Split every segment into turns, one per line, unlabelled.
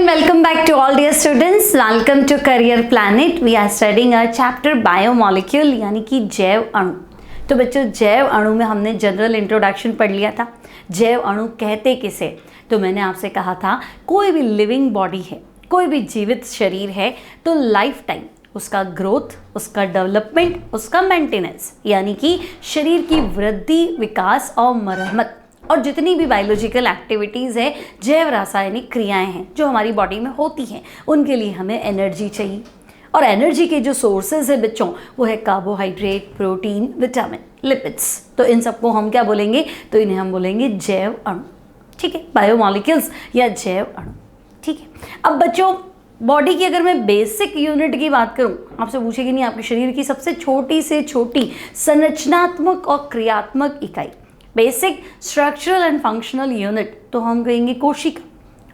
welcome back to all dear students. Welcome to Career Planet. We are studying our chapter Biomolecule यानी कि जैव अणु। तो बच्चों जैव अणु में हमने जनरल इंट्रोडक्शन पढ़ लिया था। जैव अणु कहते किसे? तो मैंने आपसे कहा था कोई भी लिविंग बॉडी है, कोई भी जीवित शरीर है तो लाइफ टाइम उसका ग्रोथ, उसका डेवलपमेंट, उसका मेंटेनेंस यानी कि शरीर की वृद्धि, विकास और मरम्मत और जितनी भी बायोलॉजिकल एक्टिविटीज़ है, जैव रासायनिक क्रियाएं हैं जो हमारी बॉडी में होती हैं, उनके लिए हमें एनर्जी चाहिए। और एनर्जी के जो सोर्सेज है बच्चों वो है कार्बोहाइड्रेट, प्रोटीन, विटामिन, लिपिड्स। तो इन सबको हम क्या बोलेंगे? तो इन्हें हम बोलेंगे जैव अणु। ठीक है, बायोमॉलिक्यूल्स या जैव अणु। ठीक है, अब बच्चों बॉडी की अगर मैं बेसिक यूनिट की बात करूं, आपसे पूछेगी नहीं आपके शरीर की सबसे छोटी से छोटी संरचनात्मक और क्रियात्मक इकाई, basic structural and functional unit, तो हम कहेंगे कोशिका।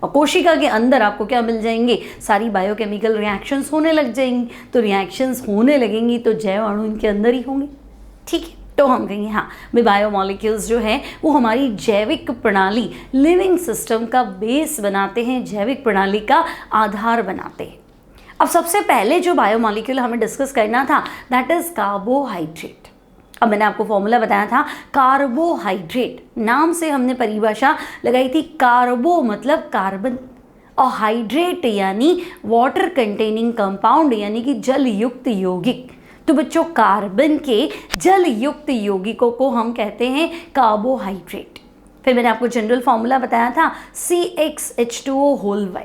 और कोशिका के अंदर आपको क्या मिल जाएंगे? सारी बायोकेमिकल रिएक्शंस होने लग जाएंगी। तो रिएक्शंस होने लगेंगी तो जैव अणु इनके अंदर ही होंगे। ठीक है, तो हम कहेंगे हाँ भाई बायोमॉलिक्यूल्स जो है वो हमारी जैविक प्रणाली, लिविंग सिस्टम का बेस बनाते हैं, जैविक प्रणाली का आधार बनाते हैं। अब सबसे पहले जो बायोमॉलिक्यूल हमें डिस्कस करना था दैट इज कार्बोहाइड्रेट। अब मैंने आपको फॉर्मूला बताया था कार्बोहाइड्रेट, नाम से हमने परिभाषा लगाई थी। कार्बो मतलब कार्बन और हाइड्रेट यानी वाटर कंटेनिंग कंपाउंड यानी कि जल युक्त यौगिक। तो बच्चों कार्बन के जल युक्त यौगिकों को हम कहते हैं कार्बोहाइड्रेट। फिर मैंने आपको जनरल फॉर्मूला बताया था CxH2O whole y,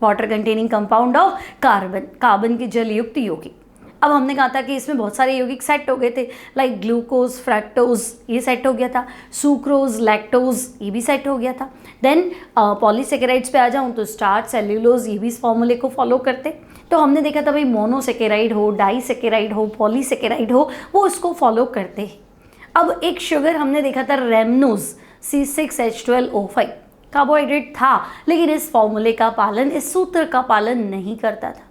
water containing compound of carbon, carbon के जल युक्त यौगिक। अब हमने कहा था कि इसमें बहुत सारे यौगिक सेट हो गए थे, लाइक ग्लूकोज, फ्रैक्टोज ये सेट हो गया था, सुक्रोज, लैक्टोज ये भी सेट हो गया था। देन पॉलीसेकेराइड्स पे आ जाऊँ तो स्टार्च, सेल्यूलोज ये भी इस फॉर्मूले को फॉलो करते। तो हमने देखा था भाई मोनोसेकेराइड हो, डाइसेकेराइड हो, पॉलीसेकेराइड हो, वो इसको फॉलो करते हैं। अब एक शुगर हमने देखा था रेमनोज C6H12O5, कार्बोहाइड्रेट था लेकिन इस फॉर्मूले का पालन, इस सूत्र का पालन नहीं करता था।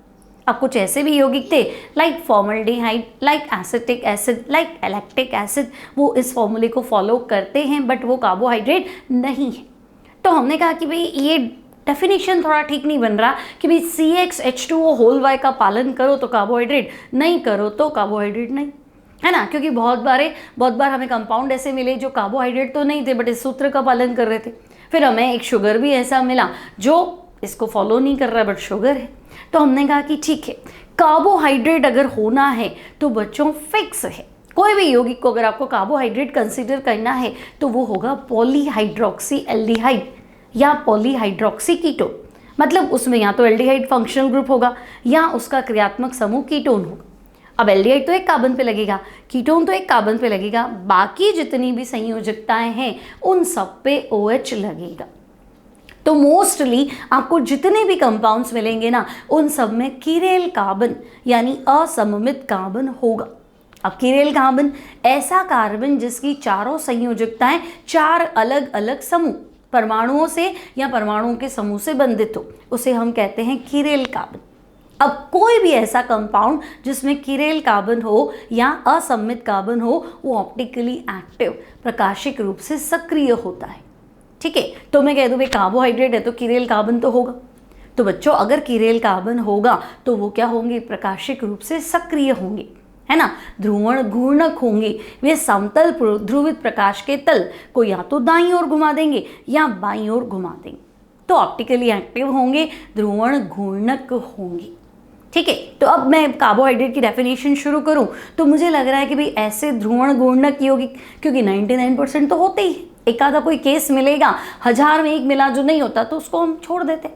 अब कुछ ऐसे भी यौगिक थे like formaldehyde, like acetic acid, like lactic acid, वो इस फॉर्मूले को फॉलो करते हैं बट वो कार्बोहाइड्रेट नहीं है। तो हमने कहा कि भाई ये डेफिनेशन थोड़ा ठीक नहीं बन रहा कि भाई CxH2O होल वाई का पालन करो तो कार्बोहाइड्रेट, नहीं करो तो कार्बोहाइड्रेट नहीं, है ना। क्योंकि बहुत बार हमें कंपाउंड ऐसे मिले जो कार्बोहाइड्रेट तो नहीं थे बट इस सूत्र का पालन कर रहे थे। फिर हमें एक शुगर भी ऐसा मिला जो इसको फॉलो नहीं कर रहा बट शुगर है। तो हमने कहा कि ठीक है, कार्बोहाइड्रेट अगर होना है तो बच्चों फिक्स है। कोई भी यौगिक को अगर आपको कार्बोहाइड्रेट कंसीडर करना है तो वो होगा पॉलीहाइड्रोक्सी एल्डिहाइड या पॉलीहाइड्रोक्सी कीटोन। मतलब उसमें या तो एल्डिहाइड फंक्शनल ग्रुप होगा या उसका क्रियात्मक समूह कीटोन होगा। अब एल्डिहाइड तो एक कार्बन पे लगेगा, कीटोन तो एक कार्बन पे लगेगा, बाकी जितनी भी संयोजकताएं हैं उन सब पे OH लगेगा। तो मोस्टली आपको जितने भी कंपाउंड्स मिलेंगे ना उन सब में कीरेल कार्बन यानी असममित कार्बन होगा। अब कीरेल कार्बन ऐसा कार्बन जिसकी चारों संयोजकताएं चार अलग अलग समूह परमाणुओं से या परमाणुओं के समूह से बंधित हो, उसे हम कहते हैं कीरेल कार्बन। अब कोई भी ऐसा कंपाउंड जिसमें कीरेल कार्बन हो या असममित कार्बन हो वो ऑप्टिकली एक्टिव, प्रकाशिक रूप से सक्रिय होता है। ठीक है, तो मैं कह दूं भाई कार्बोहाइड्रेट है तो कीरेल कार्बन तो होगा। तो बच्चों अगर कीरेल कार्बन होगा तो वो क्या होंगे? प्रकाशिक रूप से सक्रिय होंगे, है ना। ध्रुवण घूर्णक होंगे, वे समतल ध्रुवित प्रकाश के तल को या तो दाईं ओर घुमा देंगे या बाईं ओर घुमा देंगे। तो ऑप्टिकली एक्टिव होंगे, ध्रुवण घूर्णक होंगे। ठीक है, तो अब मैं कार्बोहाइड्रेट की डेफिनेशन शुरू करूं तो मुझे लग रहा है कि भाई ऐसे ध्रुवण घूर्णक यौगिक, क्योंकि 99% तो होते ही, एक आधा कोई केस मिलेगा, 1000 में एक मिला जो नहीं होता तो उसको हम छोड़ देते।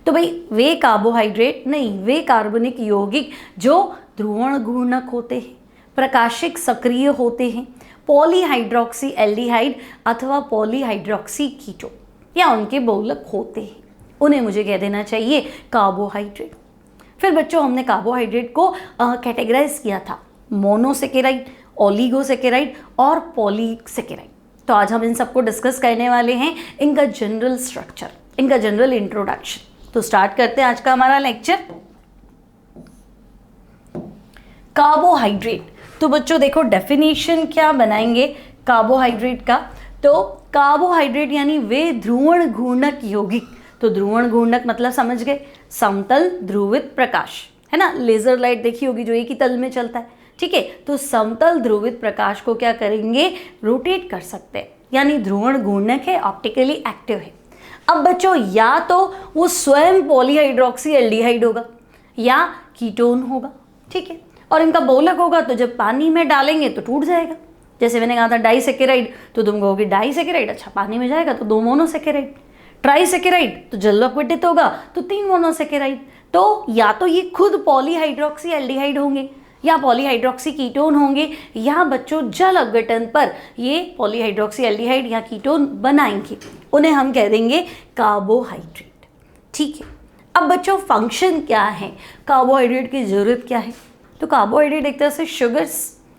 तो भाई वे कार्बोहाइड्रेट नहीं, वे कार्बनिक यौगिक जो ध्रुवण घूर्णक होते हैं, प्रकाशिक सक्रिय होते हैं, पॉलीहाइड्रोक्सी एल्डिहाइड अथवा पॉलीहाइड्रोक्सी कीटोन या उनके बहुलक होते हैं, उन्हें मुझे कह देना चाहिए कार्बोहाइड्रेट। फिर बच्चों हमने कार्बोहाइड्रेट को कैटेगराइज किया था मोनोसेकेराइड, ओलिगोसेकेराइड और पॉलीसेकेराइड। तो आज हम इन सबको डिस्कस करने वाले हैं, इनका जनरल स्ट्रक्चर, इनका जनरल इंट्रोडक्शन। तो स्टार्ट करते हैं आज का हमारा लेक्चर। कार्बोहाइड्रेट, तो बच्चों देखो डेफिनेशन क्या बनाएंगे कार्बोहाइड्रेट का। तो कार्बोहाइड्रेट यानी वे ध्रुवण घूर्णक यौगिक, तो ध्रुवण घूर्णक मतलब समझ गए, समतल ध्रुवित प्रकाश, है ना। लेजर लाइट देखी होगी जो एक ही तल में चलता है, ठीक है। तो समतल ध्रुवित प्रकाश को क्या करेंगे, रोटेट कर सकते हैं, यानी ध्रुवण घूर्णक है, ऑप्टिकली एक्टिव है। अब बच्चों या तो वो स्वयं पॉलीहाइड्रोक्सी एल्डिहाइड होगा या कीटोन होगा, ठीक है। और इनका बहुलक होगा तो जब पानी में डालेंगे तो टूट जाएगा। जैसे मैंने कहा था डाइसेकेराइड, तो तुम कहोगे डाइसेकेराइड, अच्छा पानी में जाएगा तो 2 मोनोसेकेराइड। ट्राइसेकेराइड तो जल अपघटित होगा तो 3 मोनोसेकेराइड। तो या तो ये खुद पॉलीहाइड्रोक्सी एल्डिहाइड होंगे या पॉलीहाइड्रोक्सी कीटोन होंगे, या बच्चों जल अपघटन पर ये पॉलीहाइड्रोक्सी एल्डिहाइड या कीटोन बनाएंगे, उन्हें हम कह देंगे कार्बोहाइड्रेट, ठीक है। अब बच्चों फंक्शन क्या है, कार्बोहाइड्रेट की जरूरत क्या है, तो कार्बोहाइड्रेट एक तरह से शुगर्स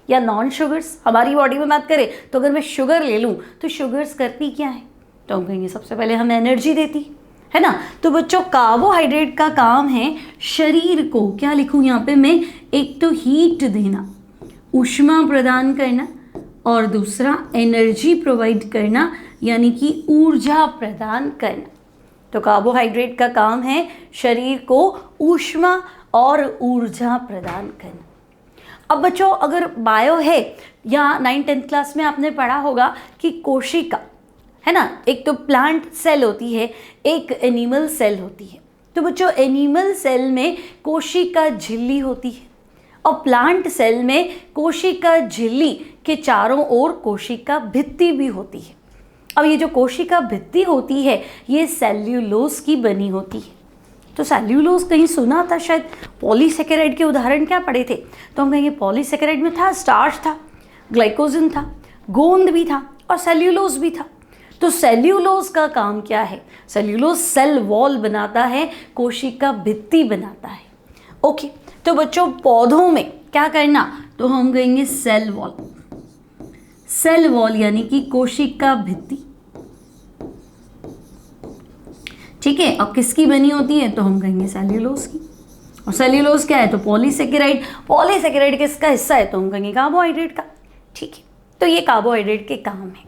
या नॉन शुगर्स, हमारी बॉडी में बात करें तो अगर मैं शुगर ले लूँ तो शुगर्स करती क्या है, तो हम कहेंगे सबसे पहले हमें एनर्जी देती है ना। तो बच्चों कार्बोहाइड्रेट का काम है शरीर को, क्या लिखूं यहाँ पे मैं, एक तो हीट देना, ऊष्मा प्रदान करना, और दूसरा एनर्जी प्रोवाइड करना, यानी कि ऊर्जा प्रदान करना। तो कार्बोहाइड्रेट का काम है शरीर को ऊष्मा और ऊर्जा प्रदान करना। अब बच्चों अगर बायो है या 9th-10th क्लास में आपने पढ़ा होगा कि कोशिका है ना, एक तो प्लांट सेल होती है, एक एनिमल सेल होती है। तो बच्चों एनिमल सेल में कोशिका झिल्ली होती है और प्लांट सेल में कोशिका झिल्ली के चारों ओर कोशिका भित्ति भी होती है। अब ये जो कोशिका भित्ति होती है ये सेल्यूलोज की बनी होती है। तो सेल्यूलोज कहीं सुना था शायद, पॉलीसेकेराइड के उदाहरण क्या पढ़े थे, तो हम कहेंगे पॉलीसेकेराइड में था स्टार्च था, ग्लाइकोजन था, गोंद भी था और सेल्यूलोज भी था। तो सेल्यूलोज का काम क्या है, सेल्यूलोज सेल वॉल बनाता है, कोशिका भित्ति बनाता है। ओके, तो बच्चों पौधों में क्या करना, तो हम कहेंगे सेल वॉल, सेल वॉल यानी कि कोशिका भित्ति, ठीक है। अब किसकी बनी होती है, तो हम कहेंगे सेल्यूलोज की। और सेल्यूलोज क्या है, तो पॉलीसेकेराइड, पॉलीसेकेराइड किसका हिस्सा है, तो हम कहेंगे कार्बोहाइड्रेट का, ठीक है। तो ये कार्बोहाइड्रेट के काम है,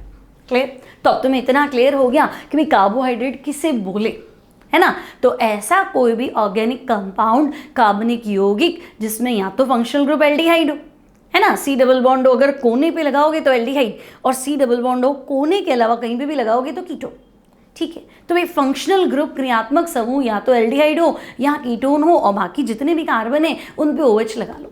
क्लियर। तो अब तुम्हें इतना क्लियर हो गया कि भाई कार्बोहाइड्रेट किसे बोले, है ना। तो ऐसा कोई भी ऑर्गेनिक कंपाउंड कार्बनिक यौगिक जिसमें या तो फंक्शनल ग्रुप एल्डिहाइड हो, है ना, C डबल बॉन्ड हो, अगर कोने पे लगाओगे तो एल्डिहाइड, और C डबल बॉन्ड हो कोने के अलावा कहीं पे भी लगाओगे तो कीटोन, ठीक है। तो भाई फंक्शनल ग्रुप क्रियात्मक समूह या तो एल्डिहाइड हो या कीटोन हो, और बाकी जितने भी कार्बन है उन पे OH लगा लो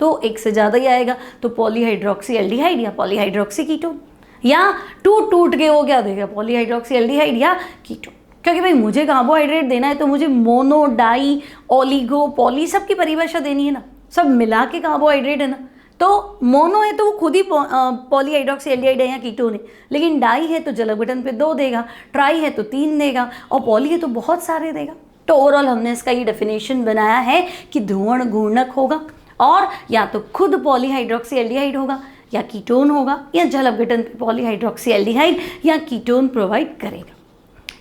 तो एक से ज़्यादा ही आएगा, तो पॉलीहाइड्रोक्सी एल्डिहाइड या पॉलीहाइड्रोक्सी कीटोन, या टूट के वो क्या देगा, पॉलीहाइड्रोक्सी एल्डिहाइड या कीटोन। क्योंकि भाई मुझे कार्बोहाइड्रेट देना है तो मुझे मोनो, डाई, ओलिगो, पॉली सब की परिभाषा देनी है ना, सब मिला के कार्बोहाइड्रेट है ना। तो मोनो है तो वो खुद ही पॉलीहाइड्रोक्सी एल्डिहाइड है या कीटोन है, लेकिन डाई है तो जल अपघटन पे 2 देगा, ट्राई है तो 3 देगा, और पॉली है तो बहुत सारे देगा। तो ओवरऑल हमने इसका ये डेफिनेशन बनाया है कि ध्रुवण घूर्णक होगा और या तो खुद पॉलीहाइड्रोक्सी एल्डिहाइड होगा या कीटोन होगा, या जल अपघटन पे पॉलीहाइड्रोक्सी एल्डिहाइड या कीटोन प्रोवाइड करेगा,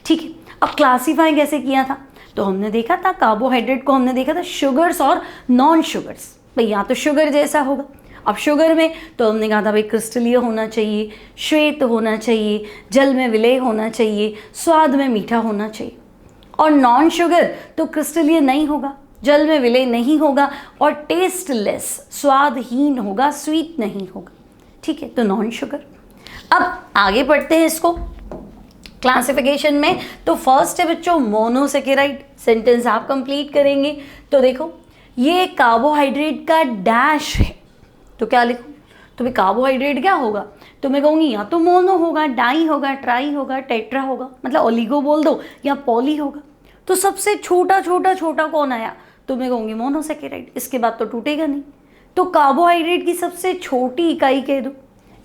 ठीक है। अब क्लासीफाई कैसे किया था, तो हमने देखा था कार्बोहाइड्रेट को हमने देखा था शुगर्स और नॉन शुगर्स, भाई या तो शुगर जैसा होगा। अब शुगर में तो हमने कहा था भाई क्रिस्टलीय होना चाहिए, श्वेत होना चाहिए, जल में विलय होना चाहिए, स्वाद में मीठा होना चाहिए। और नॉन शुगर तो क्रिस्टलीय नहीं होगा, जल में विलय नहीं होगा और टेस्टलेस, स्वादहीन होगा, स्वीट नहीं होगा, ठीक है। तो नॉन शुगर। अब आगे बढ़ते हैं इसको क्लासिफिकेशन में। तो फर्स्ट है बच्चों मोनोसेकेराइड, सेंटेंस आप कंप्लीट करेंगे। तो देखो ये कार्बोहाइड्रेट का डैश है, तो क्या लिखूं, तो भाई कार्बोहाइड्रेट क्या होगा, तो मैं कहूँगी या तो मोनो होगा, डाई होगा, ट्राई होगा, टेट्रा होगा, मतलब ओलिगो बोल दो, या पॉली होगा। तो सबसे छोटा छोटा छोटा कौन आया, तो मैं कहूँगी मोनोसेकेराइड, इसके बाद तो टूटेगा नहीं। तो कार्बोहाइड्रेट की सबसे छोटी इकाई कह दो,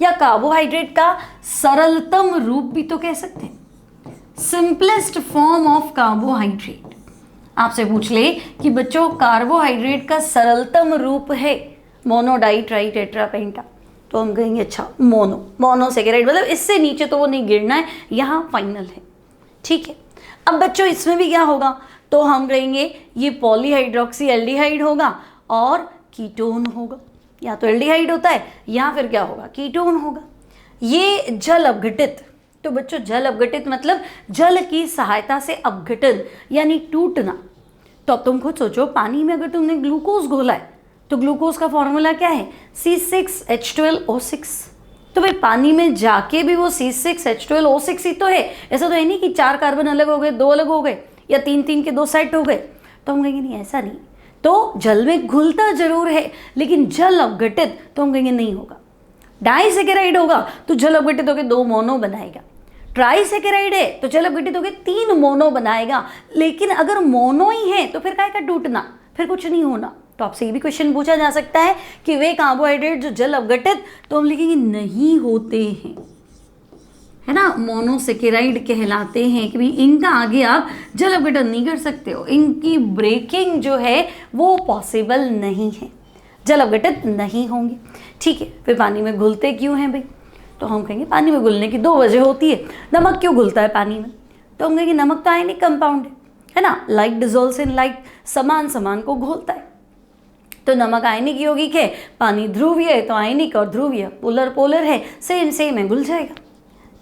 या कार्बोहाइड्रेट का सरलतम रूप भी तो कह सकते हैं, सिंपलेस्ट फॉर्म ऑफ कार्बोहाइड्रेट। आपसे पूछ ले कि बच्चों कार्बोहाइड्रेट का सरलतम रूप है मोनो, डाई, ट्राई, टेट्रा, पेंटा, तो हम कहेंगे अच्छा मोनोसेकेराइड, मतलब इससे नीचे तो वो नहीं गिरना है, यहाँ फाइनल है, ठीक है। अब बच्चों इसमें भी क्या होगा, तो हम कहेंगे ये पॉलीहाइड्रोक्सी एल्डिहाइड होगा और कीटोन होगा, या तो एल्डिहाइड होता है या फिर क्या होगा, कीटोन होगा। ये जल अपघटित तो बच्चों जल अपघटित मतलब जल की सहायता से अपघटन यानी टूटना। तो अब तुम खुद सोचो, पानी में अगर तुमने ग्लूकोज घोला है तो ग्लूकोज का फॉर्मूला क्या है? C6H12O6। तो भाई पानी में जाके भी वो C6H12O6 ही तो है। ऐसा तो है नहीं कि 4 कार्बन अलग हो गए, 2 अलग हो गए, या 3 के 2 सेट हो गए। तो हम कहेंगे नहीं, ऐसा नहीं। तो जल में घुलता जरूर है, लेकिन जल अपघटित तो हम कहेंगे नहीं होगा। डाइसैकेराइड होगा तो जल अपघटित होकर 2 मोनो बनाएगा। ट्राइसैकेराइड है तो जल अपघटित होकर 3 मोनो बनाएगा। लेकिन अगर मोनो ही है तो फिर काय का टूटना, फिर कुछ नहीं होना। तो आपसे ये भी क्वेश्चन पूछा जा सकता है कि वे कार्बोहाइड्रेट जो जल अपघटित, तो हम लिखेंगे नहीं होते हैं, है ना, मोनोसेकेराइड कहलाते हैं कि भाई इनका आगे आप जल अपघटन नहीं कर सकते हो, इनकी ब्रेकिंग जो है वो पॉसिबल नहीं है, जल अपघटित नहीं होंगे। ठीक है, फिर पानी में घुलते क्यों हैं भाई? तो हम कहेंगे पानी में घुलने की 2 वजह होती है। नमक क्यों घुलता है पानी में? तो हम कहेंगे नमक तो आयनिक कंपाउंड है ना, लाइक डिजोल्व्स इन लाइक, समान समान को घोलता है। तो नमक आयनिक यौगिक है, पानी ध्रुवीय है, तो आयनिक और ध्रुवीय पोलर पोलर है, सेम सेम है, घुल जाएगा।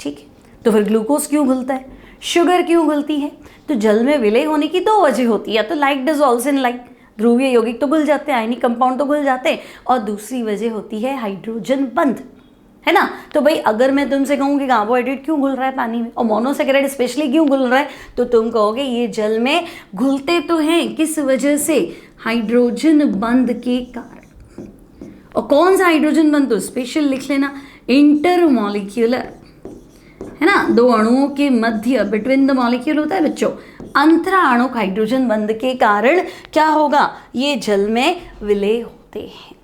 ठीक है, तो फिर ग्लूकोज क्यों घुलता है? शुगर क्यों घुलती है? तो जल में विलय होने की 2 वजह होती है, या तो लाइक डिजोल्व्स इन लाइक, ध्रुवीय यौगिक तो घुल जाते हैं, आयनिक कंपाउंड तो घुल जाते हैं, और दूसरी वजह होती है हाइड्रोजन बंध, है ना। तो भाई अगर मैं तुमसे कहूँ कि कार्बोहाइड्रेट क्यों घुल रहा है पानी में और मोनोसेकेराइड स्पेशली क्यों घुल रहा है, तो तुम कहोगे ये जल में घुलते तो हैं, किस वजह से? हाइड्रोजन बंध के कारण। और कौन सा हाइड्रोजन बंध? तो स्पेशल लिख लेना, इंटरमॉलिक्यूलर, है ना, 2 अणुओं के मध्य, बिटवीन द मॉलिक्यूल होता है बच्चों, अंतरा अणुक हाइड्रोजन बंध के कारण क्या होगा? ये जल में विलय होते हैं।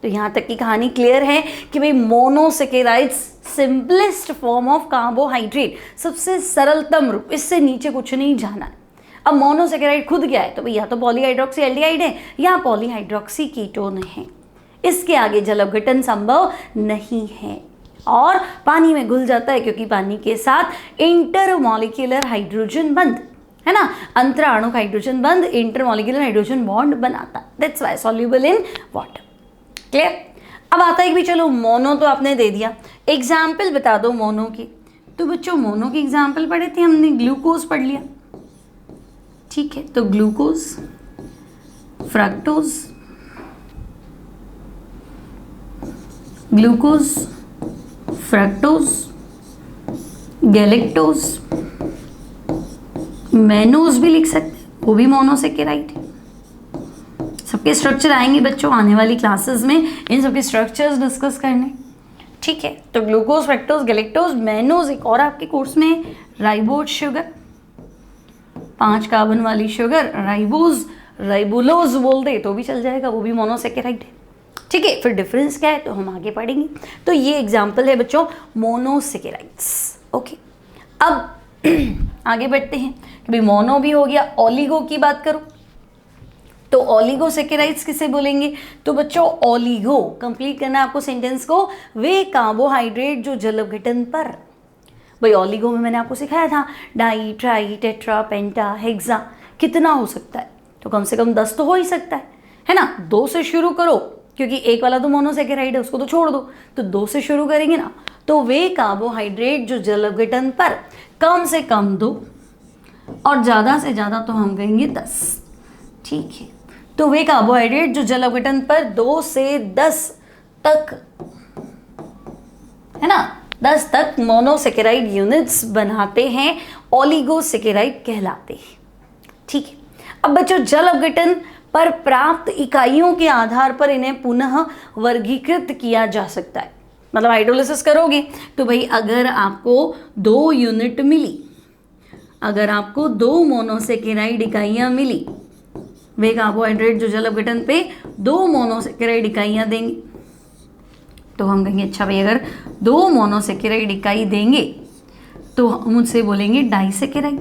तो यहाँ तक की कहानी क्लियर है कि भाई monosaccharides simplest form of carbohydrate, सबसे सरलतम रूप, इससे नीचे कुछ नहीं जाना है। अब मोनोसेकेराइड खुद क्या है? तो भाई या तो पॉलीहाइड्रोक्सी एल्डिहाइड है या पॉलीहाइड्रोक्सी कीटोन है, इसके आगे जल अपघटन संभव नहीं है और पानी में घुल जाता है, क्योंकि पानी के साथ इंटरमॉलिक्यूलर हाइड्रोजन बंध, है ना, अंतरा अणुक हाइड्रोजन बंध इंटरमॉलिक्यूलर हाइड्रोजन बॉन्ड बनाता, that's why soluble in water. Clear? अब आता है कि चलो मोनो तो आपने दे दिया, एग्जाम्पल बता दो मोनो की। तो बच्चों मोनो की एग्जाम्पल पढ़े थे हमने, ग्लूकोज पढ़ लिया। ठीक है, तो glucose, fructose, glucose, fructose, galactose, mannose भी लिख सकते हैं, वो भी मोनोसेकेराइड है। सबके स्ट्रक्चर आएंगे बच्चों आने वाली क्लासेस में, इन सबके स्ट्रक्चर्स डिस्कस करने। ठीक है, तो ग्लूकोज, फ्रक्टोज, गैलेक्टोज, मैनोज, एक और आपके कोर्स में राइबोज शुगर, 5 कार्बन वाली शुगर, राइबोज, राइबोलोज बोल दे तो भी चल जाएगा, वो भी मोनोसेकेराइड है। ठीक है, फिर डिफरेंस क्या है तो हम आगे पढ़ेंगे। तो ये एग्जाम्पल है बच्चों मोनोसेकेराइड्स। ओके, अब आगे बढ़ते हैं कि भाई मोनो भी हो गया, ओलिगो की बात करो तो ओलिगोसेकेराइड्स किसे बोलेंगे? तो बच्चों ओलिगो, कंप्लीट करना है आपको सेंटेंस को, वे कार्बोहाइड्रेट जो जल अपघटन पर, भाई ओलिगो में मैंने आपको सिखाया था डाई, ट्राई, टेट्रा, पेंटा, हेक्सा, कितना हो सकता है? तो कम से कम 10 तो हो ही सकता है ना। 2 से शुरू करो, क्योंकि एक वाला तो मोनोसेकेराइड है, उसको तो छोड़ दो, तो 2 से शुरू करेंगे ना। तो वे कार्बोहाइड्रेट जो जल अपघटन पर कम से कम 2 और ज़्यादा से ज़्यादा तो हम कहेंगे 10। ठीक है, तो वे कार्बोहाइड्रेट जो जल अपघटन पर 2 से 10 तक, है ना, 10 तक मोनोसेकेराइड यूनिट्स बनाते हैं, ओलिगोसेकेराइड कहलाते हैं। ठीक है, अब बच्चों जल अपघटन पर प्राप्त इकाइयों के आधार पर इन्हें पुनः वर्गीकृत किया जा सकता है। मतलब हाइड्रोलिसिस करोगे तो भाई अगर आपको 2 यूनिट मिली, अगर आपको 2 मोनोसेकेराइड इकाइयाँ मिली, वे कार्बोहाइड्रेट जो जल अपघटन पे 2 मोनोसेकेराइड इकाइयाँ देंगे, तो हम कहेंगे अच्छा भाई अगर 2 मोनोसेकेराइड इकाई देंगे तो हम उससे बोलेंगे डाइसेकेराइड।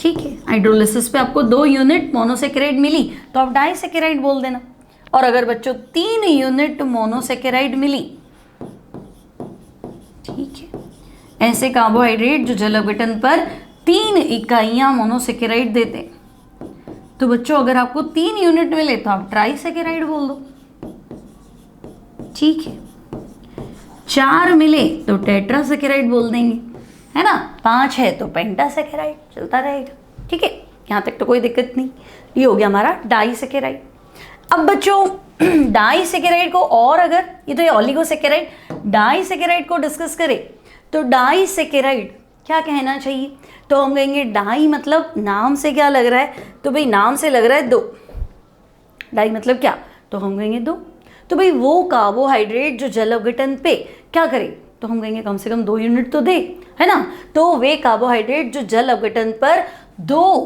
ठीक है, हाइड्रोलिसिस पे आपको 2 यूनिट मोनोसेकेराइड मिली तो आप डाइसेकेराइड बोल देना। और अगर बच्चों 3 यूनिट मोनोसेकेराइड मिली, ठीक है, ऐसे कार्बोहाइड्रेट जो जल अपघटन पर 3 इकाइयां मोनोसेकेराइड देते, तो बच्चों अगर आपको 3 यूनिट मिले तो आप ट्राइसेकेराइड बोल दो। ठीक है, 4 मिले तो टेट्रासेकेराइड बोल देंगे, है ना। 5 है तो पेंटासेकेराइड, चलता रहेगा, ठीक है। यहाँ तक तो कोई दिक्कत नहीं। ये हो गया हमारा डाइसेकेराइड। अब बच्चों डाइसेकेराइड को, और अगर ये तो ये ओलिगोसेकेराइड, डाइसेकेराइड को डिस्कस करें तो डाइसेकेराइड क्या कहना चाहिए, तो हम कहेंगे डाई मतलब नाम से क्या लग रहा है, तो भाई नाम से लग रहा है 2। डाई मतलब क्या, तो हम कहेंगे 2। तो भाई वो कार्बोहाइड्रेट जो जल अपघटन पे क्या करे, तो हम कहेंगे कम से कम 2 यूनिट तो दे, है ना। तो वे कार्बोहाइड्रेट जो जल अपघटन पर 2,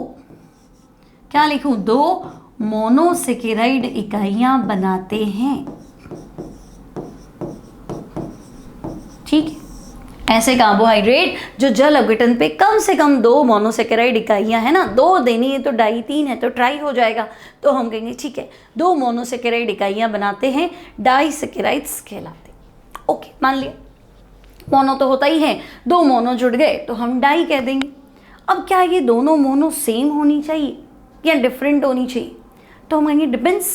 क्या लिखूं, 2 मोनोसेकेराइड इकाइयां बनाते हैं, ठीक है। ऐसे कार्बोहाइड्रेट जो जल अपघटन पे कम से कम 2 मोनोसेकेराइड इकाइयां, है ना, 2 देनी है तो डाई, 3 है तो ट्राई हो जाएगा, तो हम कहेंगे ठीक है 2 मोनोसेकेराइड इकाइयां बनाते हैं, डाइसेकेराइड्स कहलाते हैं। ओके, मान लिया मोनो तो होता ही है, 2 मोनो जुड़ गए तो हम डाई कह देंगे। अब क्या ये दोनों मोनो सेम होनी चाहिए या डिफरेंट होनी चाहिए, तो हम कहेंगे डिपेंड्स,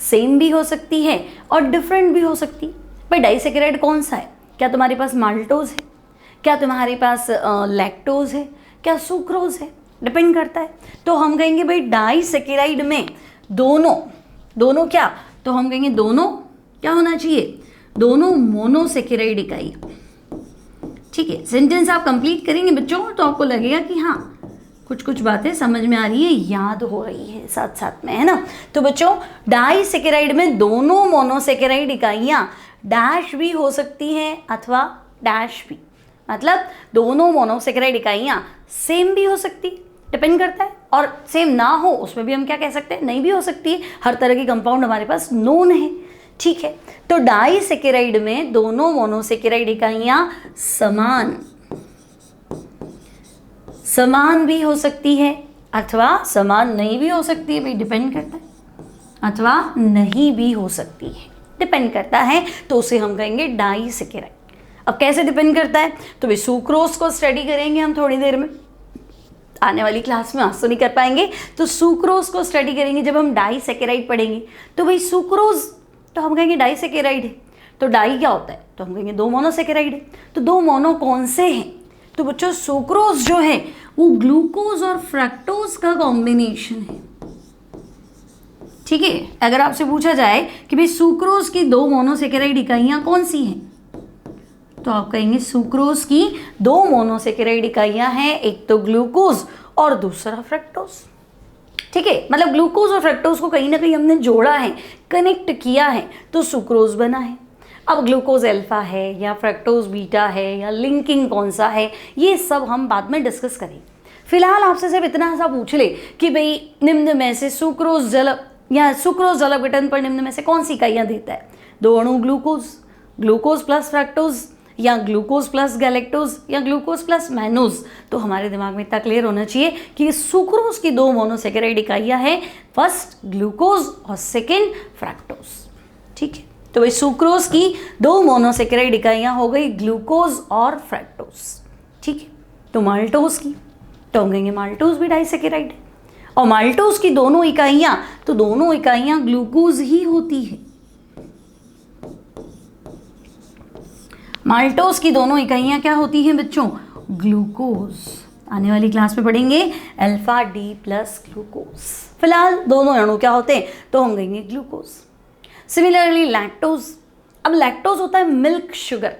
सेम भी हो सकती है और डिफरेंट भी हो सकती है। भाई डाइसेकेराइड कौन सा है, क्या तुम्हारे पास माल्टोज है, क्या तुम्हारे पास लैक्टोज है, क्या सुक्रोज है, डिपेंड करता है। तो हम कहेंगे भाई डाइसेकेराइड में दोनों क्या, तो हम कहेंगे दोनों क्या होना चाहिए, दोनों मोनोसेकेराइड इकाई, ठीक है। सेंटेंस आप कंप्लीट करेंगे बच्चों तो आपको लगेगा कि हाँ कुछ कुछ बातें समझ में आ रही है, याद हो रही है साथ साथ में, है ना। तो बच्चों डाइसेकेराइड में दोनों मोनोसेकेराइड इकाइयां डैश भी हो सकती हैं अथवा डैश भी, मतलब दोनों मोनोसेकेराइड इकाइयां सेम भी हो सकती, डिपेंड करता है, और सेम ना हो उसमें भी हम क्या कह सकते हैं, नहीं भी हो सकती है। हर तरह की कंपाउंड हमारे पास नोन है, ठीक है। तो डाइसेकेराइड में दोनों मोनोसेकेराइड इकाइयां समान भी हो सकती है अथवा समान नहीं भी हो सकती है, भी डिपेंड करता है, अथवा नहीं भी हो सकती है, डिपेंड करता है, तो उसे हम कहेंगे डाइसेकेराइड। अब कैसे डिपेंड करता है, तो भाई सुक्रोज को स्टडी करेंगे हम थोड़ी देर में, आने वाली क्लास में, आज तो नहीं कर पाएंगे, तो सुक्रोज को स्टडी करेंगे जब हम डाइसेकेराइड पढ़ेंगे। तो भाई सुक्रोज तो हम कहेंगे डाइसेकेराइड है, तो डाई क्या होता है, तो हम कहेंगे 2 मोनोसेकेराइड है। तो 2 मोनो कौन से हैं, तो बच्चों सुक्रोज जो है वो ग्लूकोज और फ्रक्टोज का कॉम्बिनेशन है, ठीक है। अगर आपसे पूछा जाए कि भाई सुक्रोज की 2 मोनोसेकेराइड इकाइयां कौन सी हैं, तो आप कहेंगे सुक्रोज की 2 मोनोसेकेराइड इकाइयां हैं, एक तो ग्लूकोज और दूसरा फ्रक्टोज, ठीक है। मतलब ग्लूकोज और फ्रक्टोज को कहीं ना कहीं हमने जोड़ा है, कनेक्ट किया है, तो सुक्रोज बना है। अब ग्लूकोज अल्फा है या फ्रक्टोज बीटा है या लिंकिंग कौन सा है, ये सब हम बाद में डिस्कस करेंगे। फिलहाल आपसे सिर्फ इतना सा पूछ ले कि भाई निम्न में से सुक्रोज जल अपघटन पर निम्न में से कौन सी इकाइयां देता है, 2 अणु ग्लूकोज प्लस फ्रक्टोज या ग्लूकोज प्लस गैलेक्टोज या ग्लूकोज प्लस मैनोज, तो हमारे दिमाग में इतना क्लियर होना चाहिए कि सुक्रोज की 2 मोनोसेकेराइड इकाइयां हैं, फर्स्ट ग्लूकोज और सेकेंड फ्रक्टोज, ठीक है। तो भाई सुक्रोज की 2 मोनोसेकेराइड इकाइयां हो गई ग्लूकोज और फ्रक्टोज, ठीक है। तो माल्टोज की, तो हम कहेंगे माल्टोज भी डाइसेकेराइड है, और माल्टोज की दोनों इकाइयां, तो दोनों इकाइयां ग्लूकोज ही होती है। माल्टोज की दोनों इकाइयां क्या होती हैं बच्चों, ग्लूकोज। आने वाली क्लास में पढ़ेंगे अल्फा डी प्लस ग्लूकोज। फिलहाल दोनों अणु क्या होते हैं, तो हम कहेंगे ग्लूकोज। सिमिलरली लैक्टोज, अब लैक्टोज होता है मिल्क शुगर,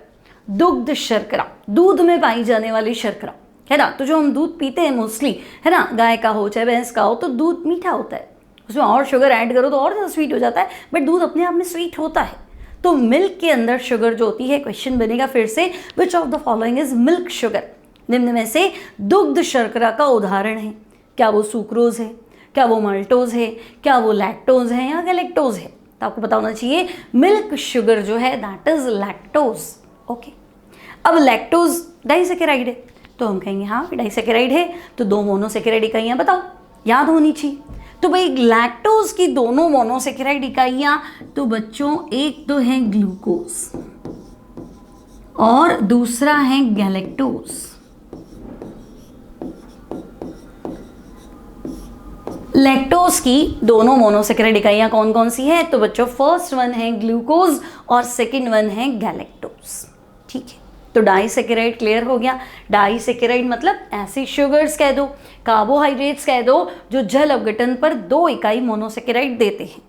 दुग्ध शर्करा, दूध में पाई जाने वाली शर्करा, है ना। तो जो हम दूध पीते हैं मोस्टली, है ना, गाय का हो चाहे भैंस का हो, तो दूध मीठा होता है, उसमें और शुगर ऐड करो तो और ज़्यादा स्वीट हो जाता है, बट दूध अपने आप में स्वीट होता है। तो मिल्क के अंदर शुगर जो होती है, क्वेश्चन बनेगा फिर से, which of the following is milk sugar, निम्न में से दुग्ध शर्करा का उदाहरण है, क्या वो सुक्रोज है, क्या वो माल्टोज है, क्या वो लैक्टोज है या गैलेक्टोज है, तो आपको पता होना चाहिए मिल्क शुगर जो है दैट इज लैक्टोज, ओके। अब लैक्टोज डाइसेकेराइड है, तो हम कहेंगे हाँ डाइसेकेराइड है, तो 2 मोनोसेकेराइड इकाइयां बताओ, याद होनी चाहिए। तो भाई लैक्टोज की 2 मोनोसेकेराइड इकाइयां, तो बच्चों एक तो है ग्लूकोज और दूसरा है गैलेक्टोज। लैक्टोज की 2 मोनोसेकेराइड इकाइयां कौन कौन सी है, तो बच्चों फर्स्ट वन है ग्लूकोज और सेकंड वन है गैलेक्टोज, तो डाइसैकेराइड क्लियर हो गया। डाइसैकेराइड मतलब ऐसी शुगर्स कह दो, कार्बोहाइड्रेट्स कह दो जो जल अपघटन पर 2 इकाई मोनोसैकेराइड देते हैं,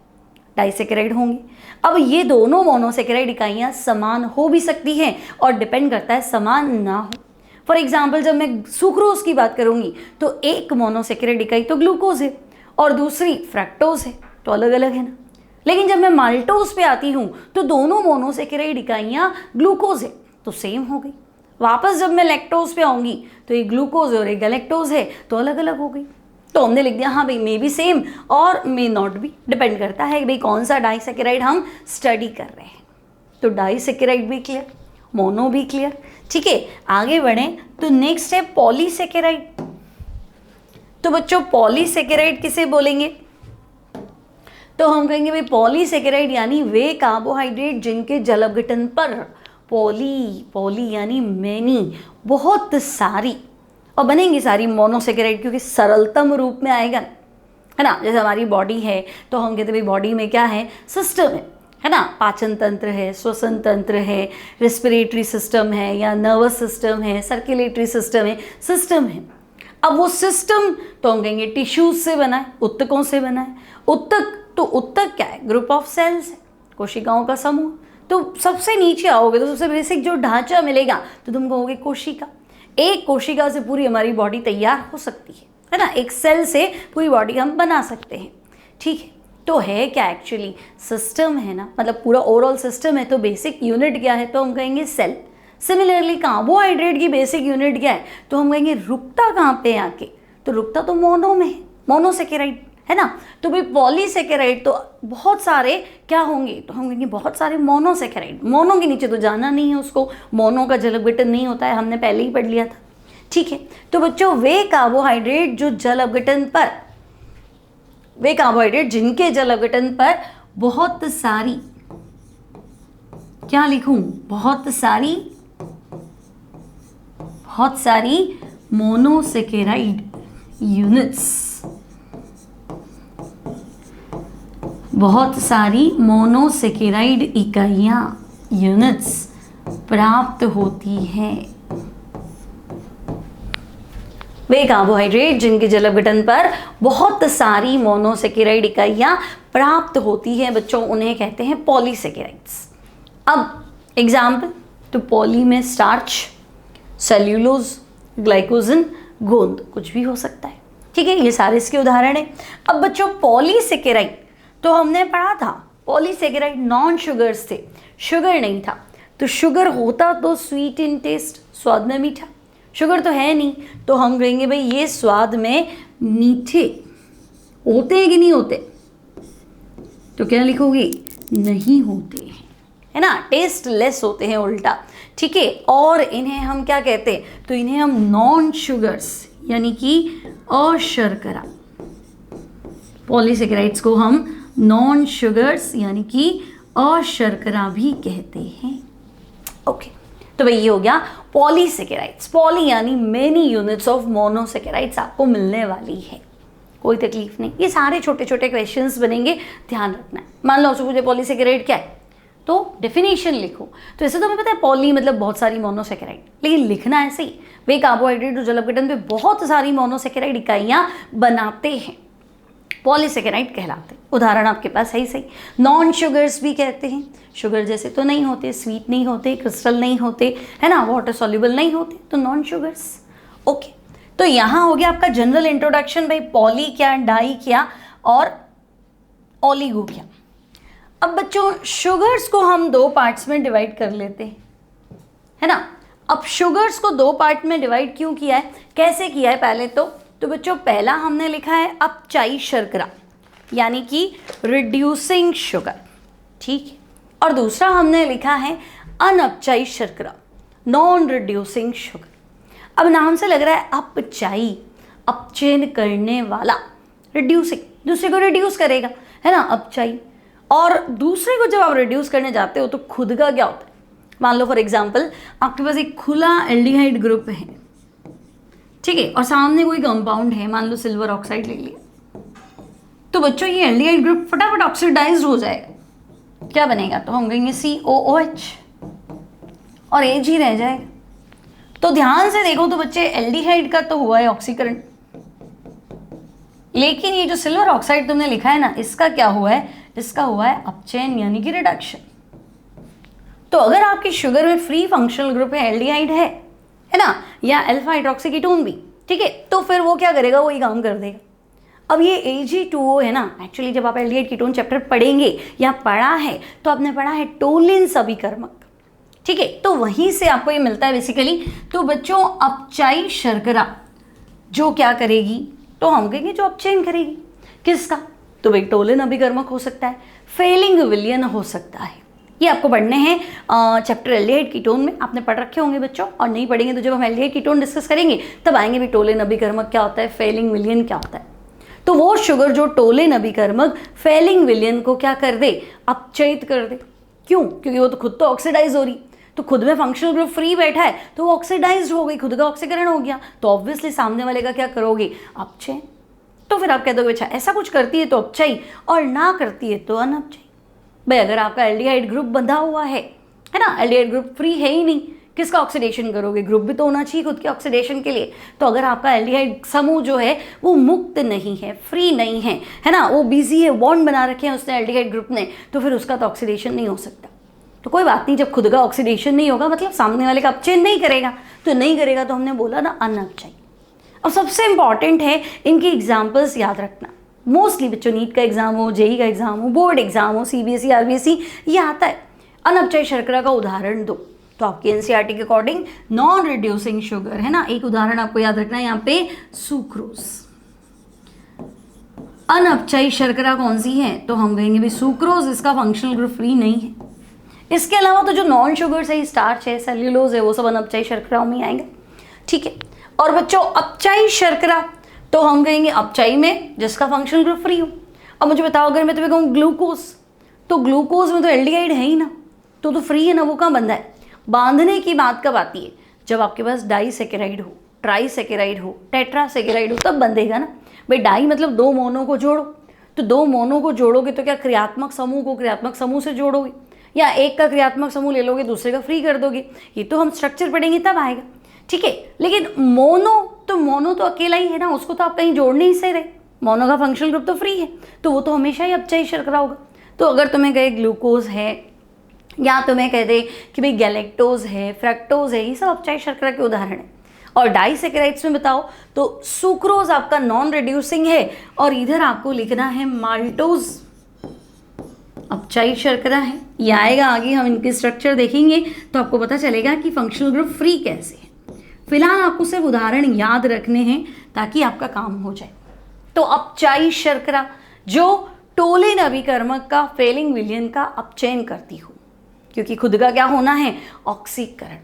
डाइसैकेराइड होंगे। अब ये दोनों मोनोसैकेराइड इकाइयाँ समान हो भी सकती हैं और डिपेंड करता है समान ना हो। फॉर एग्जाम्पल जब मैं सुक्रोज की बात करूँगी तो एक मोनोसैकेराइड इकाई तो ग्लूकोज है और दूसरी फ्रक्टोज है, तो अलग अलग है ना। लेकिन जब मैं माल्टोज पे आती हूँ तो दोनों मोनोसैकेराइड इकाइयाँ ग्लूकोज है, तो सेम हो गई। वापस जब मैं लैक्टोज पे आऊँगी तो एक ग्लूकोज और एक गैलेक्टोज है, तो अलग अलग हो गई। तो हमने लिख दिया हाँ भाई मे बी सेम और मे नॉट बी, डिपेंड करता है भाई कौन सा डाइसैकेराइड हम स्टडी कर रहे हैं। तो डाइसैकेराइड भी क्लियर, मोनो भी क्लियर। ठीक है, आगे बढ़ें तो नेक्स्ट है पॉलीसैकेराइड। तो बच्चों पॉलीसैकेराइड किसे बोलेंगे? तो हम कहेंगे भाई पॉलीसैकेराइड यानी वे कार्बोहाइड्रेट जिनके जल अपघटन पर पॉली यानी मैनी, बहुत सारी, और बनेंगी सारी मोनोसैकेराइड, क्योंकि सरलतम रूप में आएगा, है ना। जैसे हमारी बॉडी है तो हम कहते हैं भाई बॉडी में क्या है, सिस्टम है ना, पाचन तंत्र है, श्वसन तंत्र है, रेस्पिरेटरी सिस्टम है या नर्वस सिस्टम है, सर्कुलेटरी सिस्टम है। अब वो सिस्टम तो हम कहेंगे टिश्यूज से बना है, ऊतकों से बना है। ऊतक क्या है, ग्रुप ऑफ सेल्स है, कोशिकाओं का समूह। तो सबसे नीचे आओगे तो सबसे बेसिक जो ढांचा मिलेगा तो तुम कहोगे कोशिका। एक कोशिका से पूरी हमारी बॉडी तैयार हो सकती है ना, एक सेल से पूरी बॉडी हम बना सकते हैं। ठीक है, तो है क्या एक्चुअली, सिस्टम है ना, मतलब पूरा ओवरऑल सिस्टम है। तो बेसिक यूनिट क्या है, तो हम कहेंगे सेल। सिमिलरली कार्बोहाइड्रेट की बेसिक यूनिट क्या है, तो हम कहेंगे रुकता कहाँ पे आके, तो रुकता तो मोनो में है, मोनोसैकेराइड है ना। तो भाई पॉलीसैकेराइड तो बहुत सारे क्या होंगे, तो हम कहेंगे बहुत सारे मोनोसैकेराइड। मोनो के नीचे तो जाना नहीं है उसको, मोनो का जल अपघटन नहीं होता है, हमने पहले ही पढ़ लिया था। ठीक है, तो बच्चों वे कार्बोहाइड्रेट जो जल अपघटन पर, वे कार्बोहाइड्रेट जिनके जल अपघटन पर बहुत सारी, क्या लिखूं, बहुत सारी मोनोसैकेराइड यूनिट्स, बहुत सारी मोनोसैकेराइड इकाइयाँ यूनिट्स प्राप्त होती हैं। वे कार्बोहाइड्रेट जिनके जल अपघटन पर बहुत सारी मोनोसैकेराइड इकाइयाँ प्राप्त होती हैं बच्चों, उन्हें कहते हैं पॉलीसैकेराइड्स। अब एग्जाम्पल, तो पॉली में स्टार्च, सेल्यूलोज, ग्लाइकोजन, गोंद, कुछ भी हो सकता है। ठीक है, ये सारे इसके उदाहरण हैं। अब बच्चों पॉलीसैकेराइड तो हमने पढ़ा था, पॉलीसैकेराइड नॉन शुगर्स थे, शुगर नहीं था। तो शुगर होता तो स्वीट इन टेस्ट, स्वाद में मीठा, शुगर तो है नहीं, तो हम कहेंगे भाई ये स्वाद में मीठे होते हैं कि नहीं होते, तो क्या लिखोगे, नहीं होते हैं, है ना, टेस्ट लेस होते हैं उल्टा। ठीक है, और इन्हें हम क्या कहते हैं, तो इन्हें हम नॉन शुगर्स यानी कि अशर्करा, पॉलीसैकेराइड्स को हम नॉन शुगर्स यानी कि अशर्करा भी कहते हैं। ओके, तो भाई ये हो गया पॉलीसैकेराइड्स। पॉली यानी मेनी यूनिट्स ऑफ मोनोसैकेराइड्स आपको मिलने वाली है, कोई तकलीफ नहीं। ये सारे छोटे छोटे क्वेश्चंस बनेंगे, ध्यान रखना है। मान लो आपसे पूछे पॉलीसैकेराइड क्या है, तो डेफिनेशन लिखो। तो ऐसे तो हमें पता है पॉली मतलब बहुत सारी मोनोसैकेराइड, लेकिन लिखना ऐसे ही, वे कार्बोहाइड्रेट और जल अपघटन पे बहुत सारी मोनोसैकेराइड इकाइयाँ बनाते हैं, पॉलीसैकेराइड कहलाते हैं। उदाहरण आपके पास है ही सही, नॉन शुगर्स भी कहते हैं, शुगर जैसे तो नहीं होते, स्वीट नहीं होते, क्रिस्टल नहीं होते, है ना, वाटर सॉल्युबल नहीं होते, तो नॉन शुगर्स। ओके, तो यहाँ हो गया आपका जनरल इंट्रोडक्शन, भाई पॉली क्या, डाई क्या और ओलिगो क्या। अब बच्चों शुगर्स को हम 2 पार्ट्स में डिवाइड कर लेते हैं, है ना। अब शुगर्स को 2 पार्ट में डिवाइड क्यों किया है, कैसे किया है, पहले तो बच्चों पहला हमने लिखा है अपचायी शर्करा यानी कि रिड्यूसिंग शुगर, ठीक है, और दूसरा हमने लिखा है अनअपचायी शर्करा, नॉन रिड्यूसिंग शुगर। अब नाम से लग रहा है अपचायी, अपचयन करने वाला, रिड्यूसिंग, दूसरे को रिड्यूस करेगा, है ना, अपचायी। और दूसरे को जब आप रिड्यूस करने जाते हो तो खुद का क्या होता है, मान लो फॉर एग्जांपल आपके पास एक खुला एल्डिहाइड ग्रुप है, ठीक है, और सामने कोई कंपाउंड है, मान लो सिल्वर ऑक्साइड ले लिया, तो बच्चों ये एल्डिहाइड ग्रुप फटाफट ऑक्सीडाइज्ड हो जाएगा, क्या बनेगा, तो हम कहेंगे COOH, और एज ही रह जाएगा। तो ध्यान से देखो तो बच्चे एल्डिहाइड का तो हुआ है ऑक्सीकरण, लेकिन ये जो सिल्वर ऑक्साइड तुमने लिखा है ना, इसका क्या हुआ है, इसका हुआ है अपचयन यानी कि रिडक्शन। तो अगर आपकी शुगर में फ्री फंक्शनल ग्रुप है, एल्डिहाइड है ना, या अल्फा हाइड्रोक्सी कीटोन भी, ठीक है, तो फिर वो क्या करेगा, वही काम कर देगा। अब ये Ag2O है ना, एक्चुअली जब आप एल्डिहाइड कीटोन चैप्टर पढ़ेंगे या पढ़ा है तो आपने पढ़ा है टोलिन सबिकर्मक, ठीक है, तो वहीं से आपको ये मिलता है बेसिकली। तो बच्चों अपचाई शर्करा जो क्या करेगी, तो हम कहेंगे जो अपचयन करेगी, किसका, तो भाई टोलिन अभिकर्मक हो सकता है, फेलिंग विलियन हो सकता है। ये आपको पढ़ने हैं चैप्टर एल्डिहाइड कीटोन में, आपने पढ़ रखे होंगे बच्चों, और नहीं पढ़ेंगे तो जब हम एल्डिहाइड कीटोन डिस्कस करेंगे तब आएंगे भी टोलिन अभिकर्मक क्या होता है, फेलिंग विलियन क्या होता है। तो वो शुगर जो टोलिन अभिकर्मक फेलिंग विलियन को क्या कर दे, अपचयित कर दे। क्यों, क्योंकि वो तो खुद तो ऑक्सीडाइज हो रही, तो खुद में फंक्शनल ग्रुप फ्री बैठा है तो वो ऑक्सीडाइज हो गई, खुद का ऑक्सीकरण हो गया, तो ऑब्वियसली सामने वाले का क्या करोगे, अपचय। तो फिर आप कह दोगे अच्छा ऐसा कुछ करती है तो अपचयी और ना करती है तो अनपचयी। भाई अगर आपका एल्डिहाइड ग्रुप बंधा हुआ है ना, एल्डिहाइड ग्रुप फ्री है ही नहीं, किसका ऑक्सीडेशन करोगे, ग्रुप भी तो होना चाहिए खुद के ऑक्सीडेशन के लिए। तो अगर आपका एल्डिहाइड समूह जो है वो मुक्त नहीं है, फ्री नहीं है ना, वो बिजी है, बॉन्ड बना रखे हैं उसने एल्डिहाइड ग्रुप ने, तो फिर उसका तो ऑक्सीडेशन नहीं हो सकता। तो कोई बात नहीं, जब खुद का ऑक्सीडेशन नहीं होगा मतलब सामने वाले का अपचयन नहीं करेगा, तो नहीं करेगा तो हमने बोला ना अनपचयी। अब सबसे इंपॉर्टेंट है इनकी एग्जाम्पल्स याद रखना। मोस्टली बच्चों नीट का एग्जाम हो, जेई का एग्जाम हो, बोर्ड एग्जाम हो, सीबीएसई आरबीएसई, ये आता है अनपचयी शर्करा का उदाहरण दो। तो आपके एनसीईआरटी के अकॉर्डिंग नॉन रिड्यूसिंग शुगर है ना, एक उदाहरण आपको याद रखना है यहाँ पे सुक्रोज। अनपचयी शर्करा कौन सी है, तो हम कहेंगे भी सुक्रोज, इसका फंक्शनल ग्रुप फ्री नहीं है। इसके अलावा तो जो नॉन शुगर्स है, स्टार्च है, सेल्यूलोज है, वो सब अनपचयी शर्कराओं में आएंगे, ठीक है। और बच्चों अपचयी शर्करा तो हम कहेंगे अपचयी में जिसका फंक्शनल ग्रुप फ्री हो। अब मुझे बताओ अगर मैं तुम्हें कहूँ ग्लूकोज, तो ग्लूकोज में तो एल्डिहाइड है ही ना, तो फ्री है ना, वो कहाँ बंधा है। बांधने की बात कब आती है, जब आपके पास डाइसेकेराइड हो, ट्राइसेकेराइड हो, टेट्रासेकेराइड हो, तब बंधेगा ना। भाई डाई मतलब दो मोनो को जोड़ो, तो दो मोनो को जोड़ोगे तो क्या क्रियात्मक समूह को क्रियात्मक समूह से जोड़ोगे, या एक का क्रियात्मक समूह ले लोगे दूसरे का फ्री कर दोगे। ये तो हम स्ट्रक्चर पढ़ेंगे तब आएगा, ठीक है। लेकिन मोनो तो अकेला ही है ना, उसको तो आप कहीं जोड़ नहीं से रहे, मोनो का फंक्शनल ग्रुप तो फ्री है, तो वो तो हमेशा ही अपचयी शर्करा होगा। तो अगर तुम्हें कहे ग्लूकोज है, या तुम्हें कह दे कि भाई गैलेक्टोज है, फ्रक्टोज है, ये सब अपचयी शर्करा के उदाहरण है। और डाइसेकेराइड्स में बताओ तो सुक्रोज आपका नॉन रिड्यूसिंग है, और इधर आपको लिखना है माल्टोज अपचयी शर्करा है। ये आएगा आगे, हम इनके स्ट्रक्चर देखेंगे तो आपको पता चलेगा कि फंक्शनल ग्रुप फ्री कैसे है। फिलहाल आपको सिर्फ उदाहरण याद रखने हैं ताकि आपका काम हो जाए। तो अपचयी शर्करा जो टोलिन अभिकर्मक का फेलिंग विलियन का अपचयन करती हो, क्योंकि खुद का क्या होना है, ऑक्सीकरण।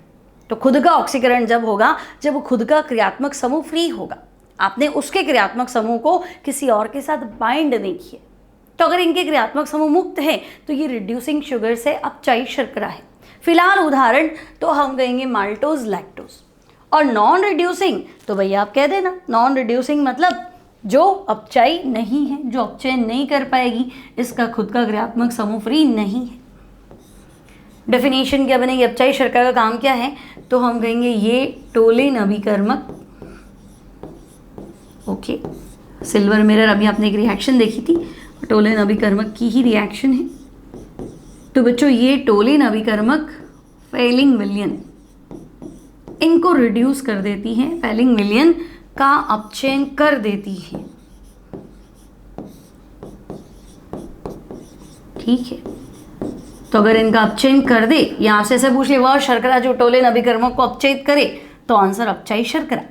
तो खुद का ऑक्सीकरण जब होगा जब खुद का क्रियात्मक समूह फ्री होगा, आपने उसके क्रियात्मक समूह को किसी और के साथ बाइंड नहीं किया। तो अगर इनके क्रियात्मक समूह मुक्त है तो ये रिड्यूसिंग शुगर से अपचयी शर्करा है। फिलहाल उदाहरण तो हम कहेंगे माल्टोज, लैक्टोज। और नॉन रिड्यूसिंग तो भैया आप कह देना, नॉन रिड्यूसिंग मतलब जो अपचयी नहीं है, जो अपचयन नहीं कर पाएगी, इसका खुद का क्रियात्मक समूह फ्री नहीं है। डेफिनेशन क्या बनेगी, अपचयी शर्करा का काम क्या है, तो हम कहेंगे ये टोलिन अभिकर्मक, ओके। सिल्वर मिरर अभी आपने एक रिएक्शन देखी थी, टोलिन अभिकर्मक की ही रिएक्शन है। तो बच्चों ये टोलिन अभिकर्मक फेलिंग विलियन इनको रिड्यूस कर देती हैं, फेलिंग विलियन का अपचयन कर देती है, ठीक है। तो अगर इनका अपचयन कर दे, यहाँ से ऐसे पूछ ले वह शर्करा जो टोलिन अभिकर्मक को अपचयित करे, तो आंसर अपचयी शर्करा।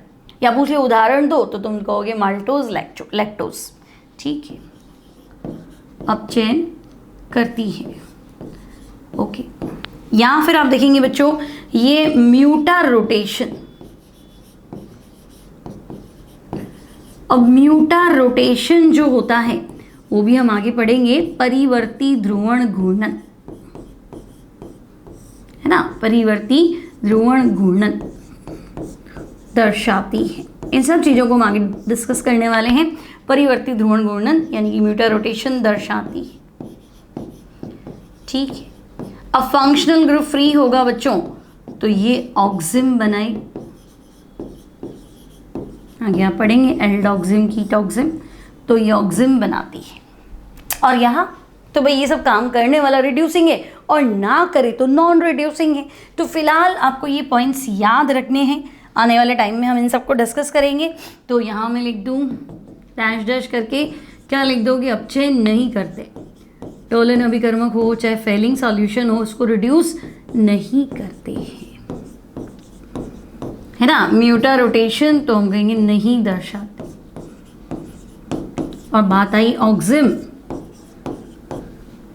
या पूछ ले उदाहरण दो तो तुम कहोगे माल्टोज, लैक्टोज, ठीक है, अपचयन करती है, ओके। या फिर आप देखेंगे बच्चों ये म्यूटार रोटेशन। अब म्यूटार रोटेशन जो होता है वो भी हम आगे पढ़ेंगे, परिवर्ती ध्रुवण घूर्णन, है ना, परिवर्ती ध्रुवण घूर्णन दर्शाती है। इन सब चीज़ों को हम आगे डिस्कस करने वाले हैं। परिवर्ती ध्रुवण घूर्णन यानी कि म्यूटार रोटेशन दर्शाती है, ठीक है। अब फंक्शनल ग्रुप फ्री होगा बच्चों तो ये ऑक्सिम बनाई, आगे आप पढ़ेंगे एल्डोक्सिम, कीटोक्सिम, तो ये ऑक्सिम बनाती है। और यहाँ तो भाई ये सब काम करने वाला रिड्यूसिंग है और ना करे तो नॉन रिड्यूसिंग है। तो फिलहाल आपको ये पॉइंट्स याद रखने हैं, आने वाले टाइम में हम इन सबको डिस्कस करेंगे। तो यहाँ मैं लिख दूँ डैश डैश करके, क्या लिख दोगे, अपचय नहीं करते, टोलन अभिकर्मक हो चाहे फेलिंग सॉल्यूशन हो, उसको रिड्यूस नहीं करते हैं, है ना। म्यूटा रोटेशन तो हम कहेंगे नहीं दर्शाते। और बात आई ऑक्सिम,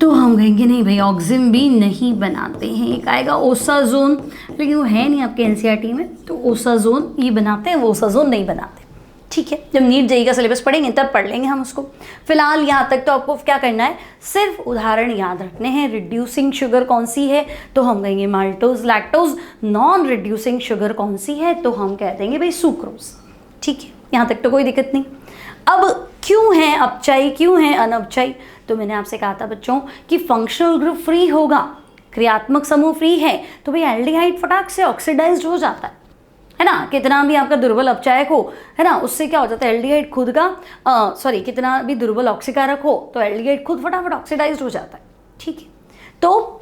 तो हम कहेंगे नहीं भाई ऑक्सिम भी नहीं बनाते हैं। एक आएगा ओसाजोन, लेकिन वो है नहीं आपके एनसीईआरटी में, तो ओसाजोन ये बनाते हैं, वो ओसाजोन नहीं बनाते। ठीक है, जब नीट जेईई का सिलेबस पढ़ेंगे तब पढ़ लेंगे हम उसको। फिलहाल यहाँ तक तो आपको क्या करना है, सिर्फ उदाहरण याद रखने हैं। रिड्यूसिंग शुगर कौन सी है, तो हम कहेंगे maltose lactose. Non reducing sugar कौन सी है, तो हम कह देंगे भाई सुक्रोज। ठीक है, यहाँ तक तो कोई दिक्कत नहीं। अब क्यों है अपचाई, क्यों है अनपचाई, तो मैंने आपसे कहा था बच्चों कि फंक्शनल ग्रुप फ्री होगा, क्रियात्मक समूह फ्री है, तो भाई एल्डिहाइड फटाक से ऑक्सीडाइज्ड हो जाता है ना। कितना भी आपका दुर्बल अपचायक हो, है ना, उससे क्या हो जाता है, एल्डिहाइड खुद का कितना भी दुर्बल ऑक्सीकारक हो तो एल्डिहाइड खुद फटाफट ऑक्सीडाइज्ड हो जाता है। ठीक है, तो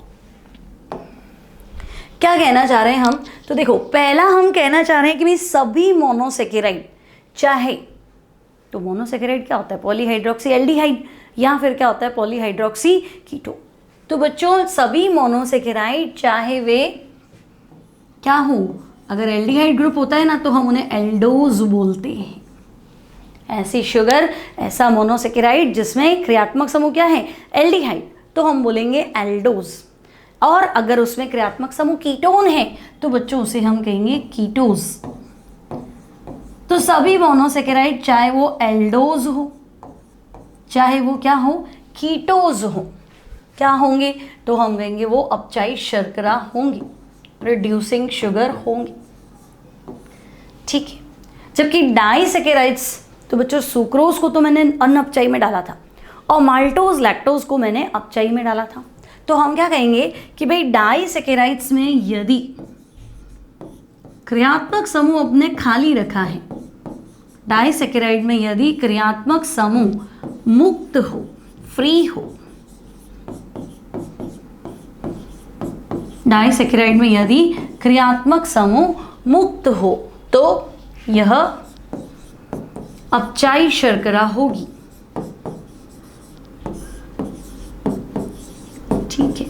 क्या कहना चाह रहे हैं हम, तो देखो पहला हम कहना चाह रहे हैं कि भाई सभी मोनोसेकेराइड, चाहे तो मोनोसेकेराइड क्या होता है, पॉलीहाइड्रोक्सी एल्डिहाइड, या फिर क्या होता है पॉलीहाइड्रोक्सी कीटो। तो बच्चों सभी मोनोसेकेराइड चाहे वे क्या हो, अगर एल्डिहाइड ग्रुप होता है ना तो हम उन्हें एल्डोज बोलते हैं। ऐसी शुगर, ऐसा मोनोसेकेराइड जिसमें क्रियात्मक समूह क्या है, एल्डिहाइड, तो हम बोलेंगे एल्डोज। और अगर उसमें क्रियात्मक समूह कीटोन है तो बच्चों उसे हम कहेंगे कीटोज। तो सभी मोनोसेकेराइड चाहे वो एल्डोज हो चाहे वो क्या हो, कीटोज हो, क्या होंगे, तो हम कहेंगे वो अपचाई शर्करा होंगी, रिड्यूसिंग शुगर होंगी। ठीक है, जबकि डाइसेकेराइड्स, तो बच्चों सुक्रोज को तो मैंने अनअपचाई में डाला था और माल्टोज लैक्टोज को मैंने अपचाई में डाला था। तो हम क्या कहेंगे कि भाई डाइसेकेराइड्स में यदि क्रियात्मक समूह अपने खाली रखा है, डाइसेकेराइड में यदि क्रियात्मक समूह मुक्त हो, फ्री हो, डाइसेकेराइड में यदि क्रियात्मक समूह मुक्त हो तो यह अपचाई शर्करा होगी। ठीक है,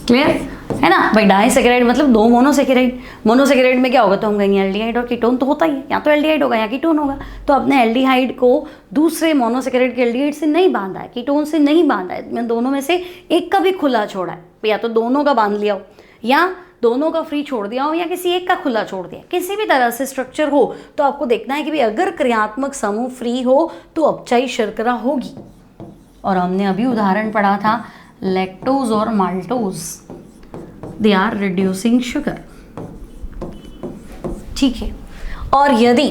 क्लियर है ना भाई। डाइसेकेराइड मतलब दो मोनोसेकेराइड, मोनोसेकेराइड में क्या होगा, तो हम कहेंगे एल्डिहाइड और कीटोन तो होता ही है, या तो एल्डिहाइड होगा या कीटोन होगा। तो अपने एल्डिहाइड को दूसरे मोनोसेकेराइड के एल्डिहाइड से नहीं बांधा है, कीटोन से नहीं बांधा है, मैं दोनों में से एक का भी खुला छोड़ा है, या तो दोनों का बांध लिया हो या दोनों का फ्री छोड़ दिया हो या किसी एक का खुला छोड़ दिया, किसी भी तरह से स्ट्रक्चर हो, तो आपको देखना है कि भाई अगर क्रियात्मक समूह फ्री हो तो अपचाई शर्करा होगी। और हमने अभी उदाहरण पढ़ा था लैक्टोज और maltose, they are reducing sugar. ठीक है, और यदि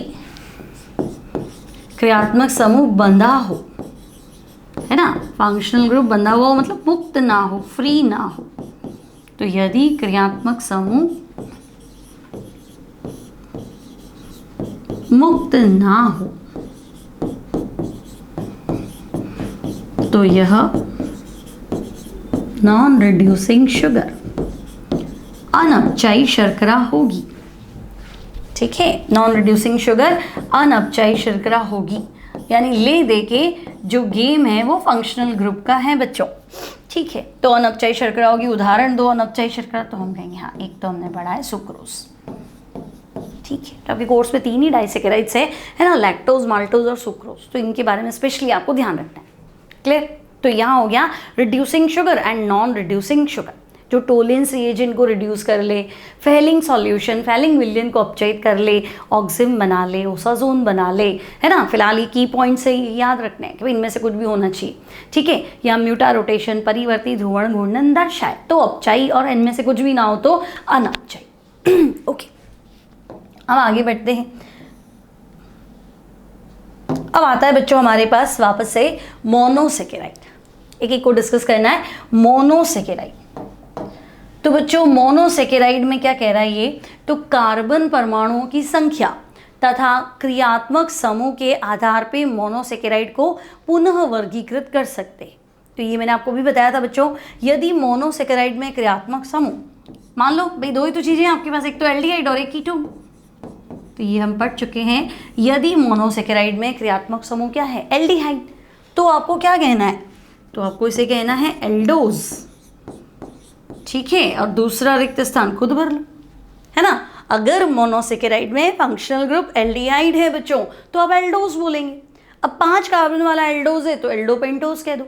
क्रियात्मक समूह बंधा हो, है ना, फंक्शनल ग्रुप बंधा हुआ हो मतलब मुक्त ना हो, फ्री ना हो, तो यदि क्रियात्मक समूह मुक्त ना हो तो यह नॉन रिड्यूसिंग शुगर, अनअपचाई शर्करा होगी। ठीक है, नॉन रिड्यूसिंग शुगर अनअपचाई शर्करा होगी, यानी ले दे के जो गेम है वो फंक्शनल ग्रुप का है बच्चों। ठीक है, तो अनअपचाई शर्करा होगी। उदाहरण दो अनअपचाई शर्करा, तो हम कहेंगे हाँ, एक तो हमने पढ़ा है सुक्रोज। ठीक है, तो अभी कोर्स में 3 ही डाइसेकेराइड्स है ना, लैक्टोज, माल्टोज और सुक्रोज, तो इनके बारे में स्पेशली आपको ध्यान रखना है। क्लियर, तो यहाँ हो गया reducing sugar and non reducing sugar, जो टोलेंस रिएजेंट को रिड्यूस कर ले, फेलिंग सॉल्यूशन, फेलिंग विलयन को अपचयित कर ले, ऑक्सिम बना ले, ओसाजोन बना ले, है ना। फिलहाल ये की पॉइंट से याद रखना है कि इनमें से कुछ भी होना चाहिए। ठीक है, या म्यूटा रोटेशन, परिवर्ती ध्रुवण घूर्णन दर्शाए तो अपचाई, और इनमें से कुछ भी ना हो तो अनअपचाई। ओके, अब आगे बढ़ते हैं। अब आता है बच्चों हमारे पास वापस से मोनोसेकेराइड, एक एक को डिस्कस करना है। मोनोसेकेराइड, तो बच्चों मोनोसेकेराइड में क्या कह रहा है ये, तो कार्बन परमाणुओं की संख्या तथा क्रियात्मक समूह के आधार पे मोनोसेकेराइड को पुनः वर्गीकृत कर सकते हैं। तो ये मैंने आपको भी बताया था बच्चों, यदि मोनोसेकेराइड में क्रियात्मक समूह, मान लो भाई दो ही तो चीजें आपके पास, एक तो एल्डिहाइड और एक कीटोन, तो ये हम पढ़ चुके हैं। यदि मोनोसेकेराइड में क्रियात्मक समूह क्या है, एल्डिहाइड, तो आपको क्या कहना है, तो आपको इसे कहना है एल्डोज, ठीक है, और दूसरा रिक्त स्थान खुद भर लो, है ना। अगर मोनोसेकेराइड में फंक्शनल ग्रुप एल्डिहाइड है बच्चों तो आप एल्डोज बोलेंगे। अब 5 कार्बन वाला एल्डोज है तो एल्डो पेंटोज कह दो,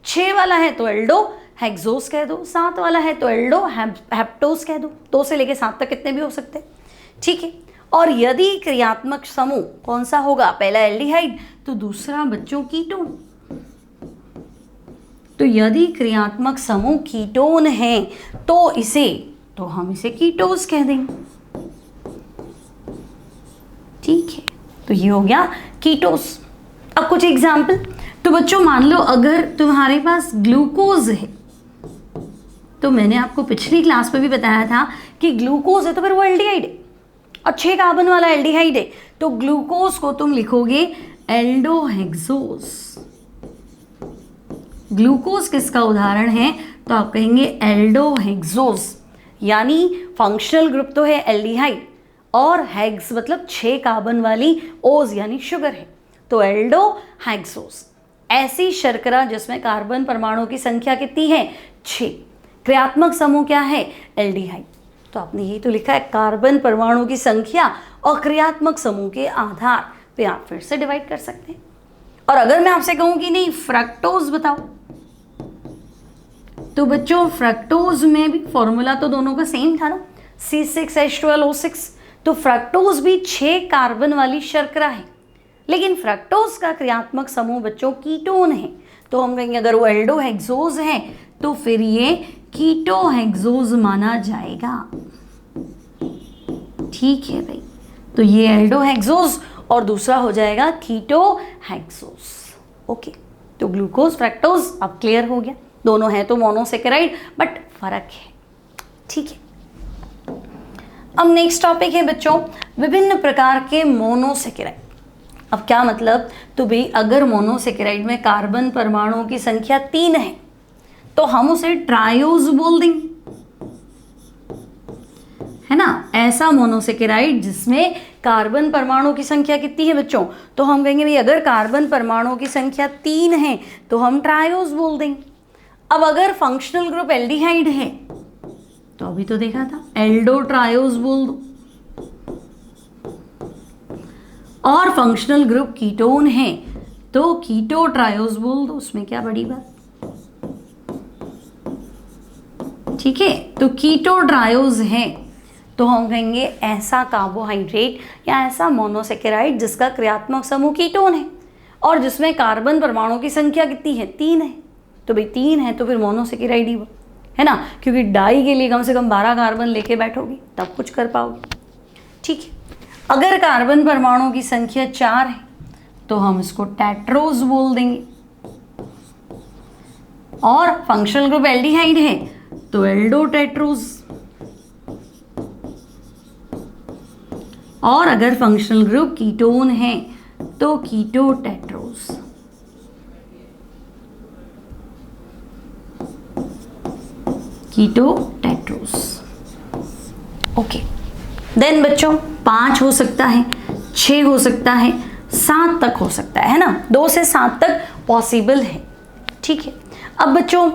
6 वाला है तो एल्डो हेक्सोज कह दो, 7 वाला है तो एल्डो हेप्टोज कह दो। 2 से लेके 7 तक कितने भी हो सकते हैं, ठीक है। और यदि क्रियात्मक समूह कौन सा होगा, पहला एल्डिहाइड तो दूसरा बच्चों कीटोन। तो यदि क्रियात्मक समूह कीटोन है तो हम इसे कीटोज कह देंगे, ठीक है। तो ये हो गया कीटोज। अब कुछ एग्जाम्पल, तो बच्चों मान लो अगर तुम्हारे पास ग्लूकोज है, तो मैंने आपको पिछली क्लास में भी बताया था कि ग्लूकोज है तो फिर वो एल्डिहाइड है, और 6 कार्बन वाला एल्डिहाइड है, तो ग्लूकोज को तुम लिखोगे एल्डोहेक्सोज। ग्लूकोज किसका उदाहरण है, तो आप कहेंगे एल्डोहेक्सोज, यानी फंक्शनल ग्रुप तो है एल्डिहाइड और हेक्स मतलब 6 कार्बन वाली ओज यानी शुगर है, तो एल्डोहेक्सोज। ऐसी शर्करा जिसमें कार्बन परमाणुओं की संख्या कितनी है, 6, क्रियात्मक समूह क्या है, एल्डिहाइड। तो आपने यही तो लिखा है, कार्बन परमाणुओं की संख्या और क्रियात्मक समूह के आधार पे आप फिर से डिवाइड कर सकते हैं। और अगर मैं आपसे कहूं कि नहीं फ्रक्टोज बताओ, तो बच्चों फ्रक्टोज में भी फॉर्मूला तो दोनों का सेम था ना, C6H12O6, तो फ्रक्टोज भी 6 कार्बन वाली शर्करा है, लेकिन फ्रक्टोज का क्रियात्मक समूह बच्चों कीटोन है, तो हम कहेंगे अगर वो एल्डोहेक्सोज है तो फिर ये कीटोहेक्सोज माना जाएगा, ठीक है भाई। तो ये एल्डोहेक्सोज और दूसरा हो जाएगा कीटोहेक्सोज, ओके। तो ग्लूकोज फ्रक्टोज अब क्लियर हो गया, दोनों हैं तो मोनोसेकेराइड बट फर्क है, ठीक है। अब नेक्स्ट टॉपिक है बच्चों विभिन्न प्रकार के मोनोसेकेराइड। अब क्या मतलब, तो भाई अगर मोनोसेकेराइड में कार्बन परमाणुओं की संख्या 3 है तो हम उसे ट्रायोज बोल देंगे, है ना। ऐसा मोनोसेकेराइड जिसमें कार्बन परमाणुओं की संख्या कितनी है बच्चों, तो हम कहेंगे भाई अगर कार्बन परमाणुओं की संख्या 3 है तो हम ट्रायोज बोल देंगे। अब अगर फंक्शनल ग्रुप एल्डिहाइड है तो अभी तो देखा था एल्डो ट्रायोज बोल दो, और फंक्शनल ग्रुप कीटोन है तो कीटो ट्रायोज बोल दो, उसमें क्या बड़ी बात, ठीक है। तो कीटो ट्रायोज है तो हम कहेंगे ऐसा कार्बोहाइड्रेट या ऐसा मोनोसेकेराइड जिसका क्रियात्मक समूह कीटोन है और जिसमें कार्बन परमाणुओं की संख्या कितनी है, 3 है, तो भाई 3 है तो फिर मोनोसेकेराइड ही है ना, क्योंकि डाई के लिए कम से कम 12 कार्बन लेके बैठोगी तब कुछ कर पाओगे, ठीक है। अगर कार्बन परमाणुओं की संख्या 4 है तो हम इसको टेट्रोज बोल देंगे, और फंक्शनल ग्रुप एल्डिहाइड है तो एल्डोटेट्रोज, और अगर फंक्शनल ग्रुप कीटोन है तो कीटोटेट्रोज। कीटोटेट्रोज, ओके। देन बच्चों 5 हो सकता है, 6 हो सकता है, 7 तक हो सकता है ना, 2 से 7 तक पॉसिबल है, ठीक है। अब बच्चों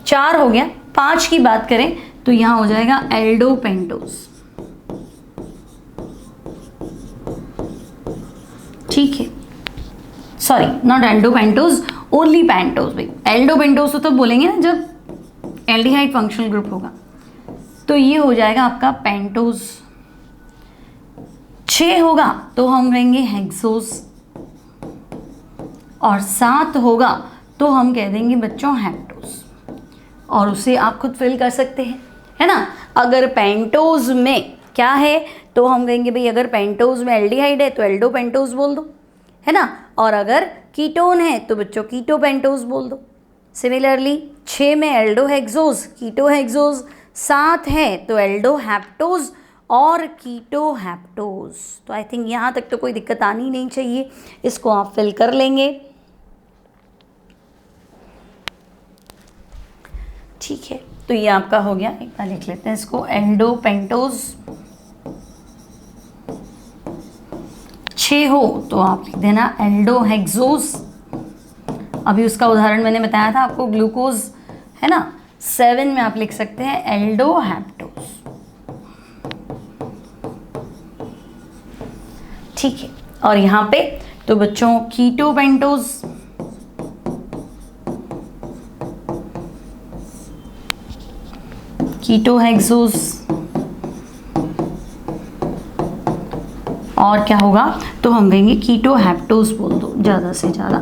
4 हो गया, 5 की बात करें तो यहां हो जाएगा एल्डोपेंटोज, ठीक है। Sorry not aldopentose, only pentose. भाई एल्डोपेंटोज तो तब बोलेंगे ना जब एल्डिहाइड फंक्शनल ग्रुप होगा, तो ये हो जाएगा आपका पेंटोज। 6 होगा तो हम कहेंगे हेक्सोज, और 7 होगा तो हम कह देंगे बच्चों हेप्टोज, और उसे आप खुद फिल कर सकते हैं, है ना। अगर पेंटोज में क्या है तो हम कहेंगे भाई अगर पेंटोज में एल्डिहाइड है तो एल्डोपेंटोज बोल दो, है ना, और अगर कीटोन है तो बच्चों कीटोपेंटोज बोल दो, सिमिलरली 6 में एल्डोहेक्सोज, कीटोहेक्सोज 7 है तो एल्डोहैप्टोज और कीटोहैप्टोज। तो आई थिंक यहाँ तक तो कोई दिक्कत आनी नहीं चाहिए, इसको आप फिल कर लेंगे। ठीक है, तो ये आपका हो गया। एक बार लिख लेते हैं इसको, एल्डोपेंटोज 6 हो तो आप लिख देना एल्डोहेक्सोज। अभी उसका उदाहरण मैंने बताया था आपको, ग्लूकोज है ना। 7 में आप लिख सकते हैं एल्डोहैप्टोज। ठीक है, और यहाँ पे तो बच्चों कीटोपेंटोज, कीटोहेक्सोज, और क्या होगा तो हम कहेंगे कीटोहैप्टोज बोल दो ज़्यादा से ज़्यादा।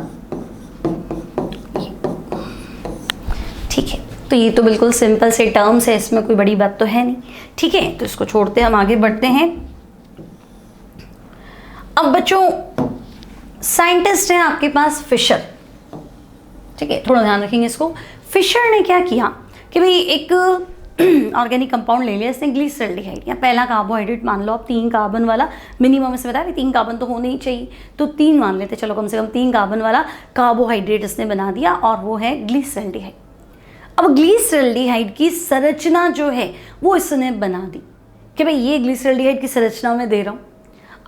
ठीक है, तो ये तो बिल्कुल सिंपल से टर्म्स है, इसमें कोई बड़ी बात तो है नहीं। ठीक है, तो इसको छोड़ते हैं, हम आगे बढ़ते हैं। अब बच्चों साइंटिस्ट है आपके पास फिशर। ठीक है, थोड़ा ध्यान रखेंगे इसको। फिशर ने क्या किया कि भाई एक ऑर्गेनिक कंपाउंड ले लिया इसने, ग्लिसरॉल्डिहाइड, या पहला कार्बोहाइड्रेट मान लो आप 3 कार्बन वाला, मिनिमम से बताया 3 कार्बन तो होने ही चाहिए, तो 3 मान लेते चलो, कम से कम 3 कार्बन वाला कार्बोहाइड्रेट इसने बना दिया और वो है ग्लिसरॉल्डिहाइड। अब ग्लिसरॉल्डिहाइड की संरचना जो है वो इसने बना दी कि भाई ये ग्लिसरॉल्डिहाइड की संरचना में दे रहा हूँ।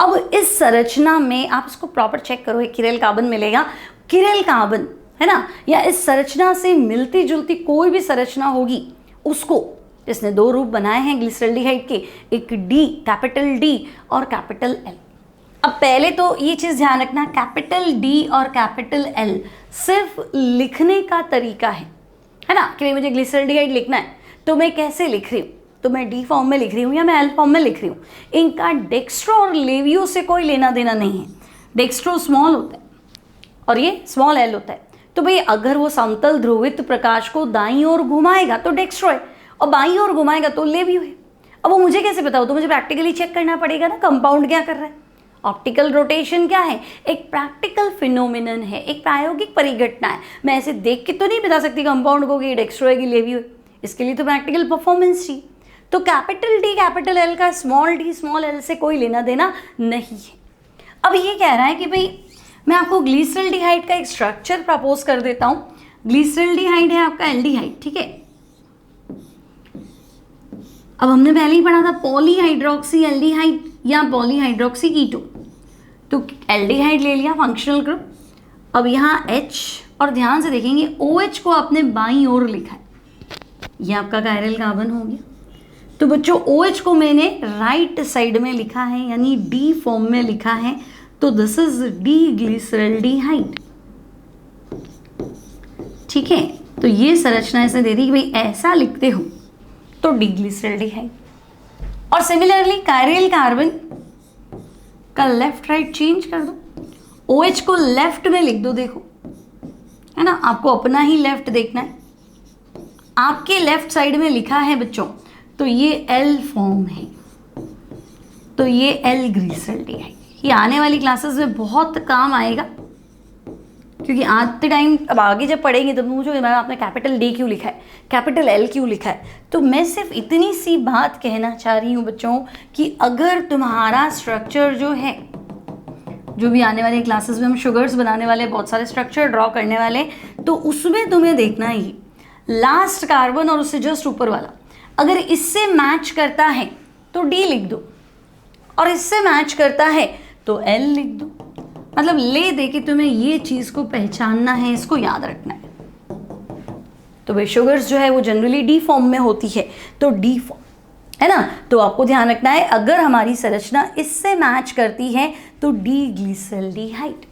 अब इस संरचना में आप इसको प्रॉपर चेक करो, एक किरेल कार्बन मिलेगा, किरेल कार्बन है ना, या इस संरचना से मिलती जुलती कोई भी संरचना होगी उसको इसने 2 रूप बनाए हैं ग्लिसरॉल्डिहाइड के, एक डी, कैपिटल डी और कैपिटल एल। अब पहले तो ये चीज़ ध्यान रखना, कैपिटल डी और कैपिटल एल सिर्फ लिखने का तरीका है ना, कि भाई मुझे ग्लिसरॉल्डिहाइड लिखना है तो मैं कैसे लिख रही हूँ, तो मैं डी फॉर्म में लिख रही हूँ या मैं एल फॉर्म में लिख रही हूँ। इनका डेक्स्ट्रो और लेवियो से कोई लेना देना नहीं है। डेक्स्ट्रो स्मॉल होता है और ये स्मॉल एल होता है। तो भाई अगर वो समतल ध्रुवित प्रकाश को दाईं ओर घुमाएगा तो डेक्स्ट्रो है, और बाईं ओर घुमाएगा तो लेवियो है। अब वो मुझे कैसे पता हो, तो मुझे प्रैक्टिकली चेक करना पड़ेगा ना, कंपाउंड क्या कर रहा है। ऑप्टिकल रोटेशन क्या है, एक प्रैक्टिकल फिनोमिनन है, एक प्रायोगिक परिघटना है। मैं ऐसे देख के तो नहीं बता सकती कंपाउंड को कि डेक्स्ट्रो है कि लेवियो है, इसके लिए तो प्रैक्टिकल परफॉर्मेंस चाहिए। तो कैपिटल डी कैपिटल एल का स्मॉल डी स्मॉल एल से कोई लेना देना नहीं है। अब ये कह रहा है कि भाई मैं आपको ग्लिसरॉल्डिहाइड का एक स्ट्रक्चर प्रपोज कर देता हूँ। ग्लिसरॉल्डिहाइड है आपका एल्डिहाइड, ठीक है। अब हमने पहले ही पढ़ा था पॉलीहाइड्रोक्सी एल्डिहाइड या पॉलीहाइड्रोक्सी कीटो, तो एल्डिहाइड ले लिया फंक्शनल ग्रुप। अब यहाँ H, और ध्यान से देखेंगे OH को आपने बाईं ओर लिखा है, ये आपका कायरल कार्बन हो गया। तो बच्चों OH को मैंने राइट साइड में लिखा है, यानी डी फॉर्म में लिखा है, तो दिस इज डी ग्लिसरॉल्डिहाइड। ठीक है, तो ये संरचना इसने दे दी कि भाई ऐसा लिखते हो तो डी ग्लिसरॉल्डिहाइड। और सिमिलरली कायरल कार्बन का लेफ्ट राइट चेंज कर दो, OH को लेफ्ट में लिख दो, देखो है ना, आपको अपना ही लेफ्ट देखना है। आपके लेफ्ट साइड में लिखा है बच्चों, तो ये एल फॉर्म है, तो ये एल ग्लिसरॉल्डिहाइड। ये आने वाली क्लासेस में बहुत काम आएगा, क्योंकि आज के टाइम अब आगे जब पढ़ेंगे तब पूछोगे मैम आपने कैपिटल डी क्यों लिखा है, कैपिटल एल क्यों लिखा है। तो मैं सिर्फ इतनी सी बात कहना चाह रही हूँ बच्चों कि अगर तुम्हारा स्ट्रक्चर जो है, जो भी आने वाली क्लासेस में हम शुगर्स बनाने वाले, बहुत सारे स्ट्रक्चर ड्रॉ करने वाले, तो उसमें तुम्हें देखना ही लास्ट कार्बन और उससे जस्ट ऊपर वाला अगर इससे मैच करता है तो डी लिख दो, और इससे मैच करता है तो एल लिख दो। मतलब ले दे कि तुम्हें ये चीज़ को पहचानना है, इसको याद रखना है। तो भाई शुगर्स जो है वो जनरली डी फॉर्म में होती है, तो डी फॉर्म है ना, तो आपको ध्यान रखना है अगर हमारी संरचना इससे मैच करती है तो डी ग्लिसरॉल्डिहाइड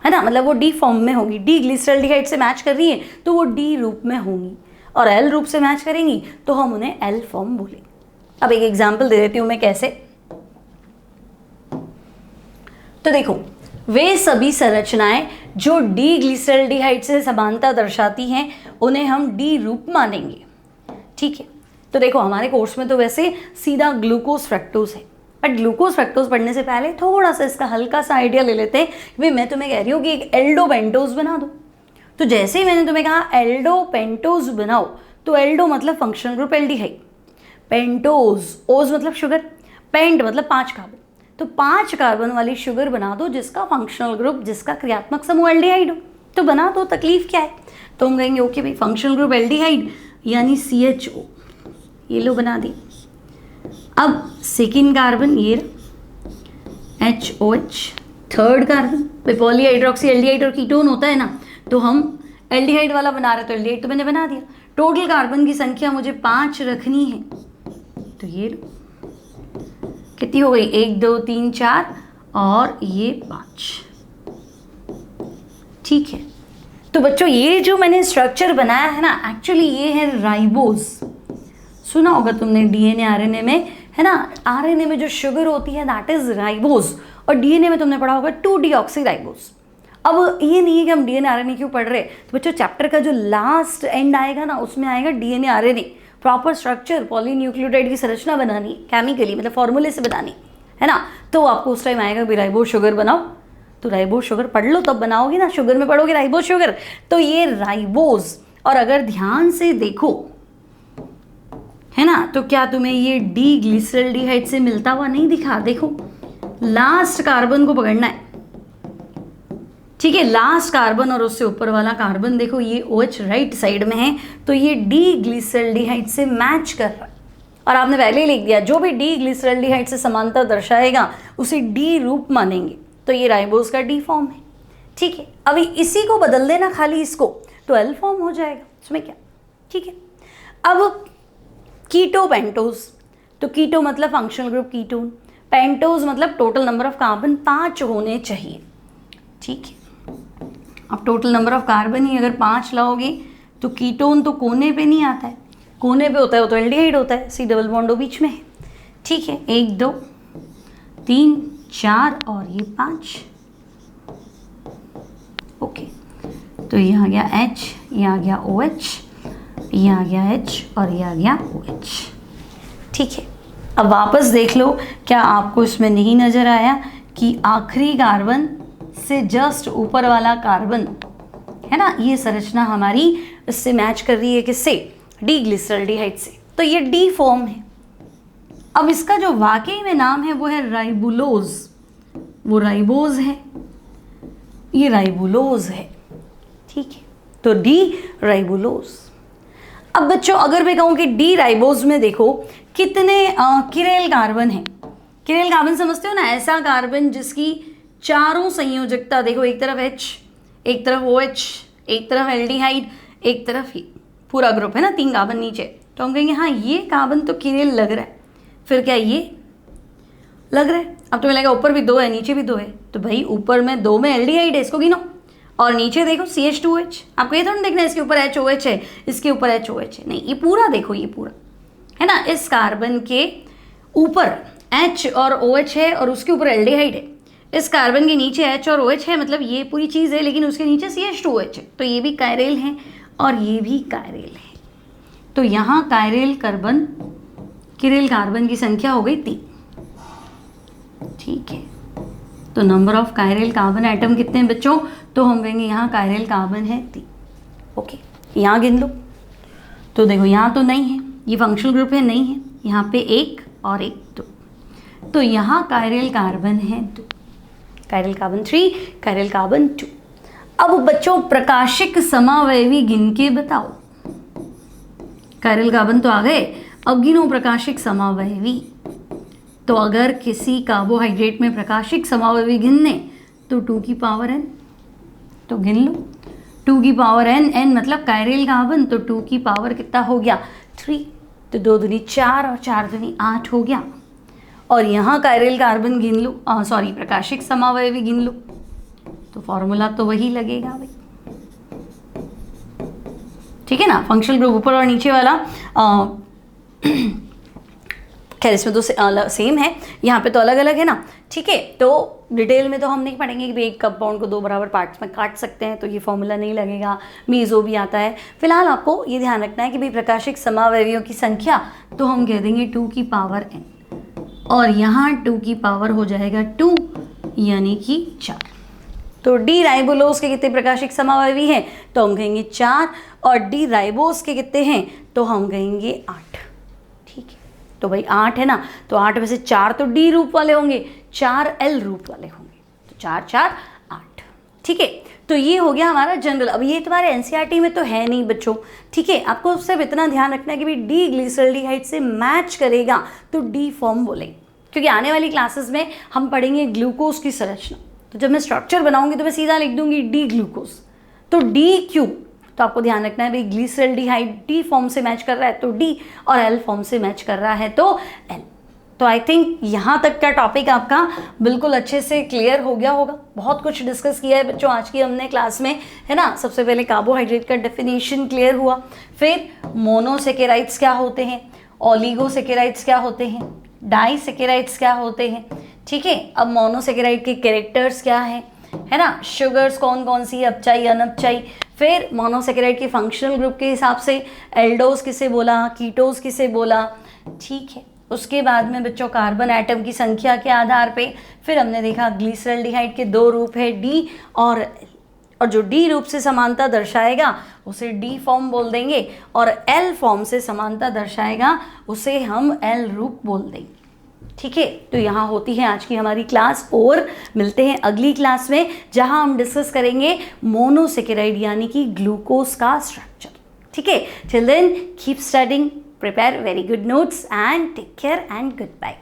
है ना, मतलब वो डी फॉर्म में होगी। डी ग्लिसरॉल्डिहाइड से मैच कर रही है तो वो डी रूप में होंगी, और एल रूप से मैच करेंगी तो हम उन्हें एल फॉर्म बोलेंगे। अब एक एग्जाम्पल दे देती हूँ मैं कैसे। तो देखो वे सभी संरचनाएं जो डी ग्लिसरॉल्डिहाइड से समानता दर्शाती हैं उन्हें हम डी रूप मानेंगे। ठीक है, तो देखो हमारे कोर्स में तो वैसे सीधा ग्लूकोज फ्रक्टोज है, बट ग्लूकोज फ्रक्टोज पढ़ने से पहले थोड़ा सा इसका हल्का सा आइडिया ले लेते हैं। भाई मैं तुम्हें कह रही हूँ कि एक एल्डोपेंटोज बना दो, तो जैसे ही मैंने तुम्हें कहा एल्डो पेंटोज बनाओ, तो एल्डो मतलब फंक्शनल ग्रुप एल्डिहाइड, पेंटोज ओज मतलब शुगर, पेंट मतलब 5 कार्बन, तो 5 कार्बन वाली शुगर बना दो जिसका फंक्शनल ग्रुप, जिसका क्रियात्मक समूह एल्डिहाइड हो, तो बना दो, तकलीफ क्या है। तो हम कहेंगे ओके भाई फंक्शनल ग्रुप एल्डिहाइड यानी CHO, ये लो बना दी। अब सेकेंड कार्बन ये HOH, third carbon poly hydroxy aldehyde और कीटोन होता है ना, तो हम एल्डिहाइड वाला बना रहे, तो एल्डिहाइड तो मैंने बना दिया। टोटल कार्बन की संख्या मुझे 5 रखनी है, तो ये कितनी हो गई, 1 2 3 4 और ये 5, ठीक है। तो बच्चों ये जो मैंने स्ट्रक्चर बनाया है ना, एक्चुअली ये है राइबोज। सुना होगा तुमने DNA RNA में, है ना, RNA में जो शुगर होती है दैट इज राइबोज, और DNA में तुमने पढ़ा होगा 2-डीऑक्सीराइबोज। अब ये नहीं है कि हम DNA RNA क्यों पढ़ रहे हैं, तो बच्चों चैप्टर का जो लास्ट एंड आएगा ना उसमें आएगा DNA RNA, proper structure, polynucleotide की संरचना बनानी केमिकली, मतलब फॉर्मूले से बनानी है ना, तो आपको उस टाइम आएगा भी राइबोज शुगर बनाओ, तो राइबोज शुगर पढ़ लो तब बनाओगे ना, शुगर में पढ़ोगे राइबोज शुगर, तो ये राइबोज। और अगर ध्यान से देखो है ना, तो क्या तुम्हें ये डी ग्लिसरल्डिहाइड से मिलता हुआ नहीं दिखा, देखो लास्ट कार्बन को पकड़ना है, ठीक है, लास्ट कार्बन और उससे ऊपर वाला कार्बन देखो, ये OH राइट साइड में है, तो ये डी ग्लिसरल्डिहाइड से मैच कर रहा है, और आपने पहले ही लिख दिया जो भी डी ग्लिसरल्डिहाइड से समांतर दर्शाएगा उसे डी रूप मानेंगे, तो ये राइबोज का डी फॉर्म है, ठीक है। अभी इसी को बदल देना खाली इसको, तो एल फॉर्म हो जाएगा, उसमें क्या, ठीक है। अब कीटो पेंटोज, तो कीटो मतलब फंक्शनल ग्रुप कीटोन, पेंटोज मतलब टोटल नंबर ऑफ कार्बन 5 होने चाहिए, ठीक है। अब टोटल नंबर ऑफ कार्बन ही अगर 5 लाओगे तो कीटोन तो कोने पे नहीं आता है, कोने पे होता है वो तो एल्डिहाइड होता है, C डबल बॉन्ड बीच में है, ठीक है। 1 2 3 4 और ये 5, ओके। तो ये आ गया H, ये आ गया OH, ये आ गया H और ये आ गया OH, ठीक है। अब वापस देख लो, क्या आपको इसमें नहीं नजर आया कि आखिरी कार्बन से जस्ट ऊपर वाला कार्बन है ना, ये संरचना हमारी इससे मैच कर रही है, किससे, डी ग्लिसरल्डिहाइड से, तो ये डी फॉर्म है। अब इसका जो वाकई में नाम है वो है राइबुलोज, वो राइबोज है, ये राइबुलोज है, ठीक है, तो डी राइबुलोज। अब बच्चों अगर मैं कहूँ कि डी राइबोज में देखो कितने किरेल कार्बन है, किरेल कार्बन समझते हो ना, ऐसा कार्बन जिसकी चारों संयोजकता देखो, एक तरफ H, एक तरफ OH, एक तरफ एल्डिहाइड, एक तरफ ही पूरा ग्रुप है ना, 3 कार्बन नीचे, तो हम कहेंगे हाँ ये कार्बन तो किरेल लग रहा है, फिर क्या ये लग रहा है। अब तुम्हें लगेगा ऊपर भी 2 है नीचे भी 2 है, तो भाई ऊपर में 2 में एल्डिहाइड है, इसको गिनो, और नीचे देखो CH2H, आपको ये थोड़ा देखना है इसके ऊपर HOH है, इसके ऊपर HOH है, नहीं ये पूरा देखो, ये पूरा है ना, इस कार्बन के ऊपर H और OH है और उसके ऊपर एल्डिहाइड है, इस कार्बन के नीचे H और OH है, मतलब ये पूरी चीज़ है, लेकिन उसके नीचे CH2OH है, तो ये भी कायरेल है और ये भी कायरेल है, तो यहाँ कायरेल कार्बन, किरेल कार्बन की संख्या हो गई 3, ठीक है। तो नंबर ऑफ कायरेल कार्बन एटम कितने हैं बच्चों, तो हम कहेंगे यहाँ कायरेल कार्बन है 3, ओके। यहाँ गिन लो, तो देखो यहाँ तो नहीं है, ये फंक्शनल ग्रुप है, नहीं है, यहाँ पे 1 और 1 2, तो यहाँ कायरेल कार्बन है 2, कायरेल कार्बन 3, कायरेल कार्बन 2। अब बच्चों प्रकाशिक समावयवी गिन के बताओ, कायरेल कार्बन तो आ गए, अब गिनो प्रकाशिक समावयवी। तो अगर किसी कार्बोहाइड्रेट में प्रकाशिक समावयवी गिनने तो 2 की पावर n, तो गिन लो 2 की पावर n, n मतलब कायरेल कार्बन, तो 2 की पावर कितना हो गया 3, तो 2 दूनी 4 और 4 दूनी 8 हो गया। और यहाँ कायरेल कार्बन गिन लो, सॉरी प्रकाशिक समावयवी गिन लो, तो फॉर्मूला तो वही लगेगा भाई, ठीक है ना, फंक्शनल ग्रुप ऊपर और नीचे वाला, खैर इसमें तो सेम है, यहाँ पे तो अलग अलग है ना, ठीक है। तो डिटेल में तो हम नहीं पढ़ेंगे कि भाई एक कंपाउंड को 2 बराबर पार्ट्स में काट सकते हैं, तो ये फॉर्मूला नहीं लगेगा, मीज़ो भी आता है। फिलहाल आपको ये ध्यान रखना है कि भाई प्रकाशिक समावयवियों की संख्या तो हम कह देंगे 2 की पावर n, और यहाँ 2 की पावर हो जाएगा 2 यानी कि 4, तो डी राइबोलोज के कितने प्रकाशिक समावयवी हैं, तो हम कहेंगे 4, और डी राइबोज के कितने हैं, तो हम कहेंगे 8। ठीक है, तो भाई 8 है ना, तो 8 में से 4 तो डी रूप वाले होंगे, 4 एल रूप वाले होंगे, तो 4 4 8। ठीक है, तो ये हो गया हमारा जनरल। अब ये तुम्हारे एनसीईआरटी में तो है नहीं बच्चों, ठीक है, आपको सिर्फ इतना ध्यान रखना है कि भाई डी ग्लिसरॉल्डिहाइड से मैच करेगा तो डी फॉर्म बोलेंगे, क्योंकि आने वाली क्लासेस में हम पढ़ेंगे ग्लूकोज की संरचना। तो जब मैं स्ट्रक्चर बनाऊंगी तो मैं सीधा लिख दूंगी डी ग्लूकोज, तो डी क्यू, तो आपको ध्यान रखना है भाई ग्लिसरॉल्डिहाइड डी फॉर्म से मैच कर रहा है तो डी, और एल फॉर्म से मैच कर रहा है तो एल। तो आई थिंक यहाँ तक का टॉपिक आपका बिल्कुल अच्छे से क्लियर हो गया होगा। बहुत कुछ डिस्कस किया है बच्चों आज की हमने क्लास में, है ना। सबसे पहले कार्बोहाइड्रेट का डेफिनेशन क्लियर हुआ, फिर मोनोसेकेराइड्स क्या होते हैं, ओलिगोसेकेराइड्स क्या होते हैं, डाइसेकेराइड्स क्या होते हैं। ठीक है, अब मोनोसेकेराइड के कैरेक्टर्स क्या हैं, है ना, शुगर्स कौन कौन सी, अपचाई अनपचाई। फिर मोनोसेकेराइड के फंक्शनल ग्रुप के हिसाब से एल्डोज किसे बोला, कीटोज किसे बोला। ठीक है, उसके बाद में बच्चों कार्बन एटम की संख्या के आधार पे फिर हमने देखा ग्लिसरॉल्डिहाइड के 2 रूप है, डी और एल, और जो डी रूप से समानता दर्शाएगा उसे डी फॉर्म बोल देंगे, और एल फॉर्म से समानता दर्शाएगा उसे हम एल रूप बोल देंगे। ठीक है, तो यहाँ होती है आज की हमारी क्लास, और मिलते हैं अगली क्लास में जहाँ हम डिस्कस करेंगे मोनोसेकेराइड यानी कि ग्लूकोज का स्ट्रक्चर। ठीक है, till then keep studying, prepare very good notes and take care and goodbye.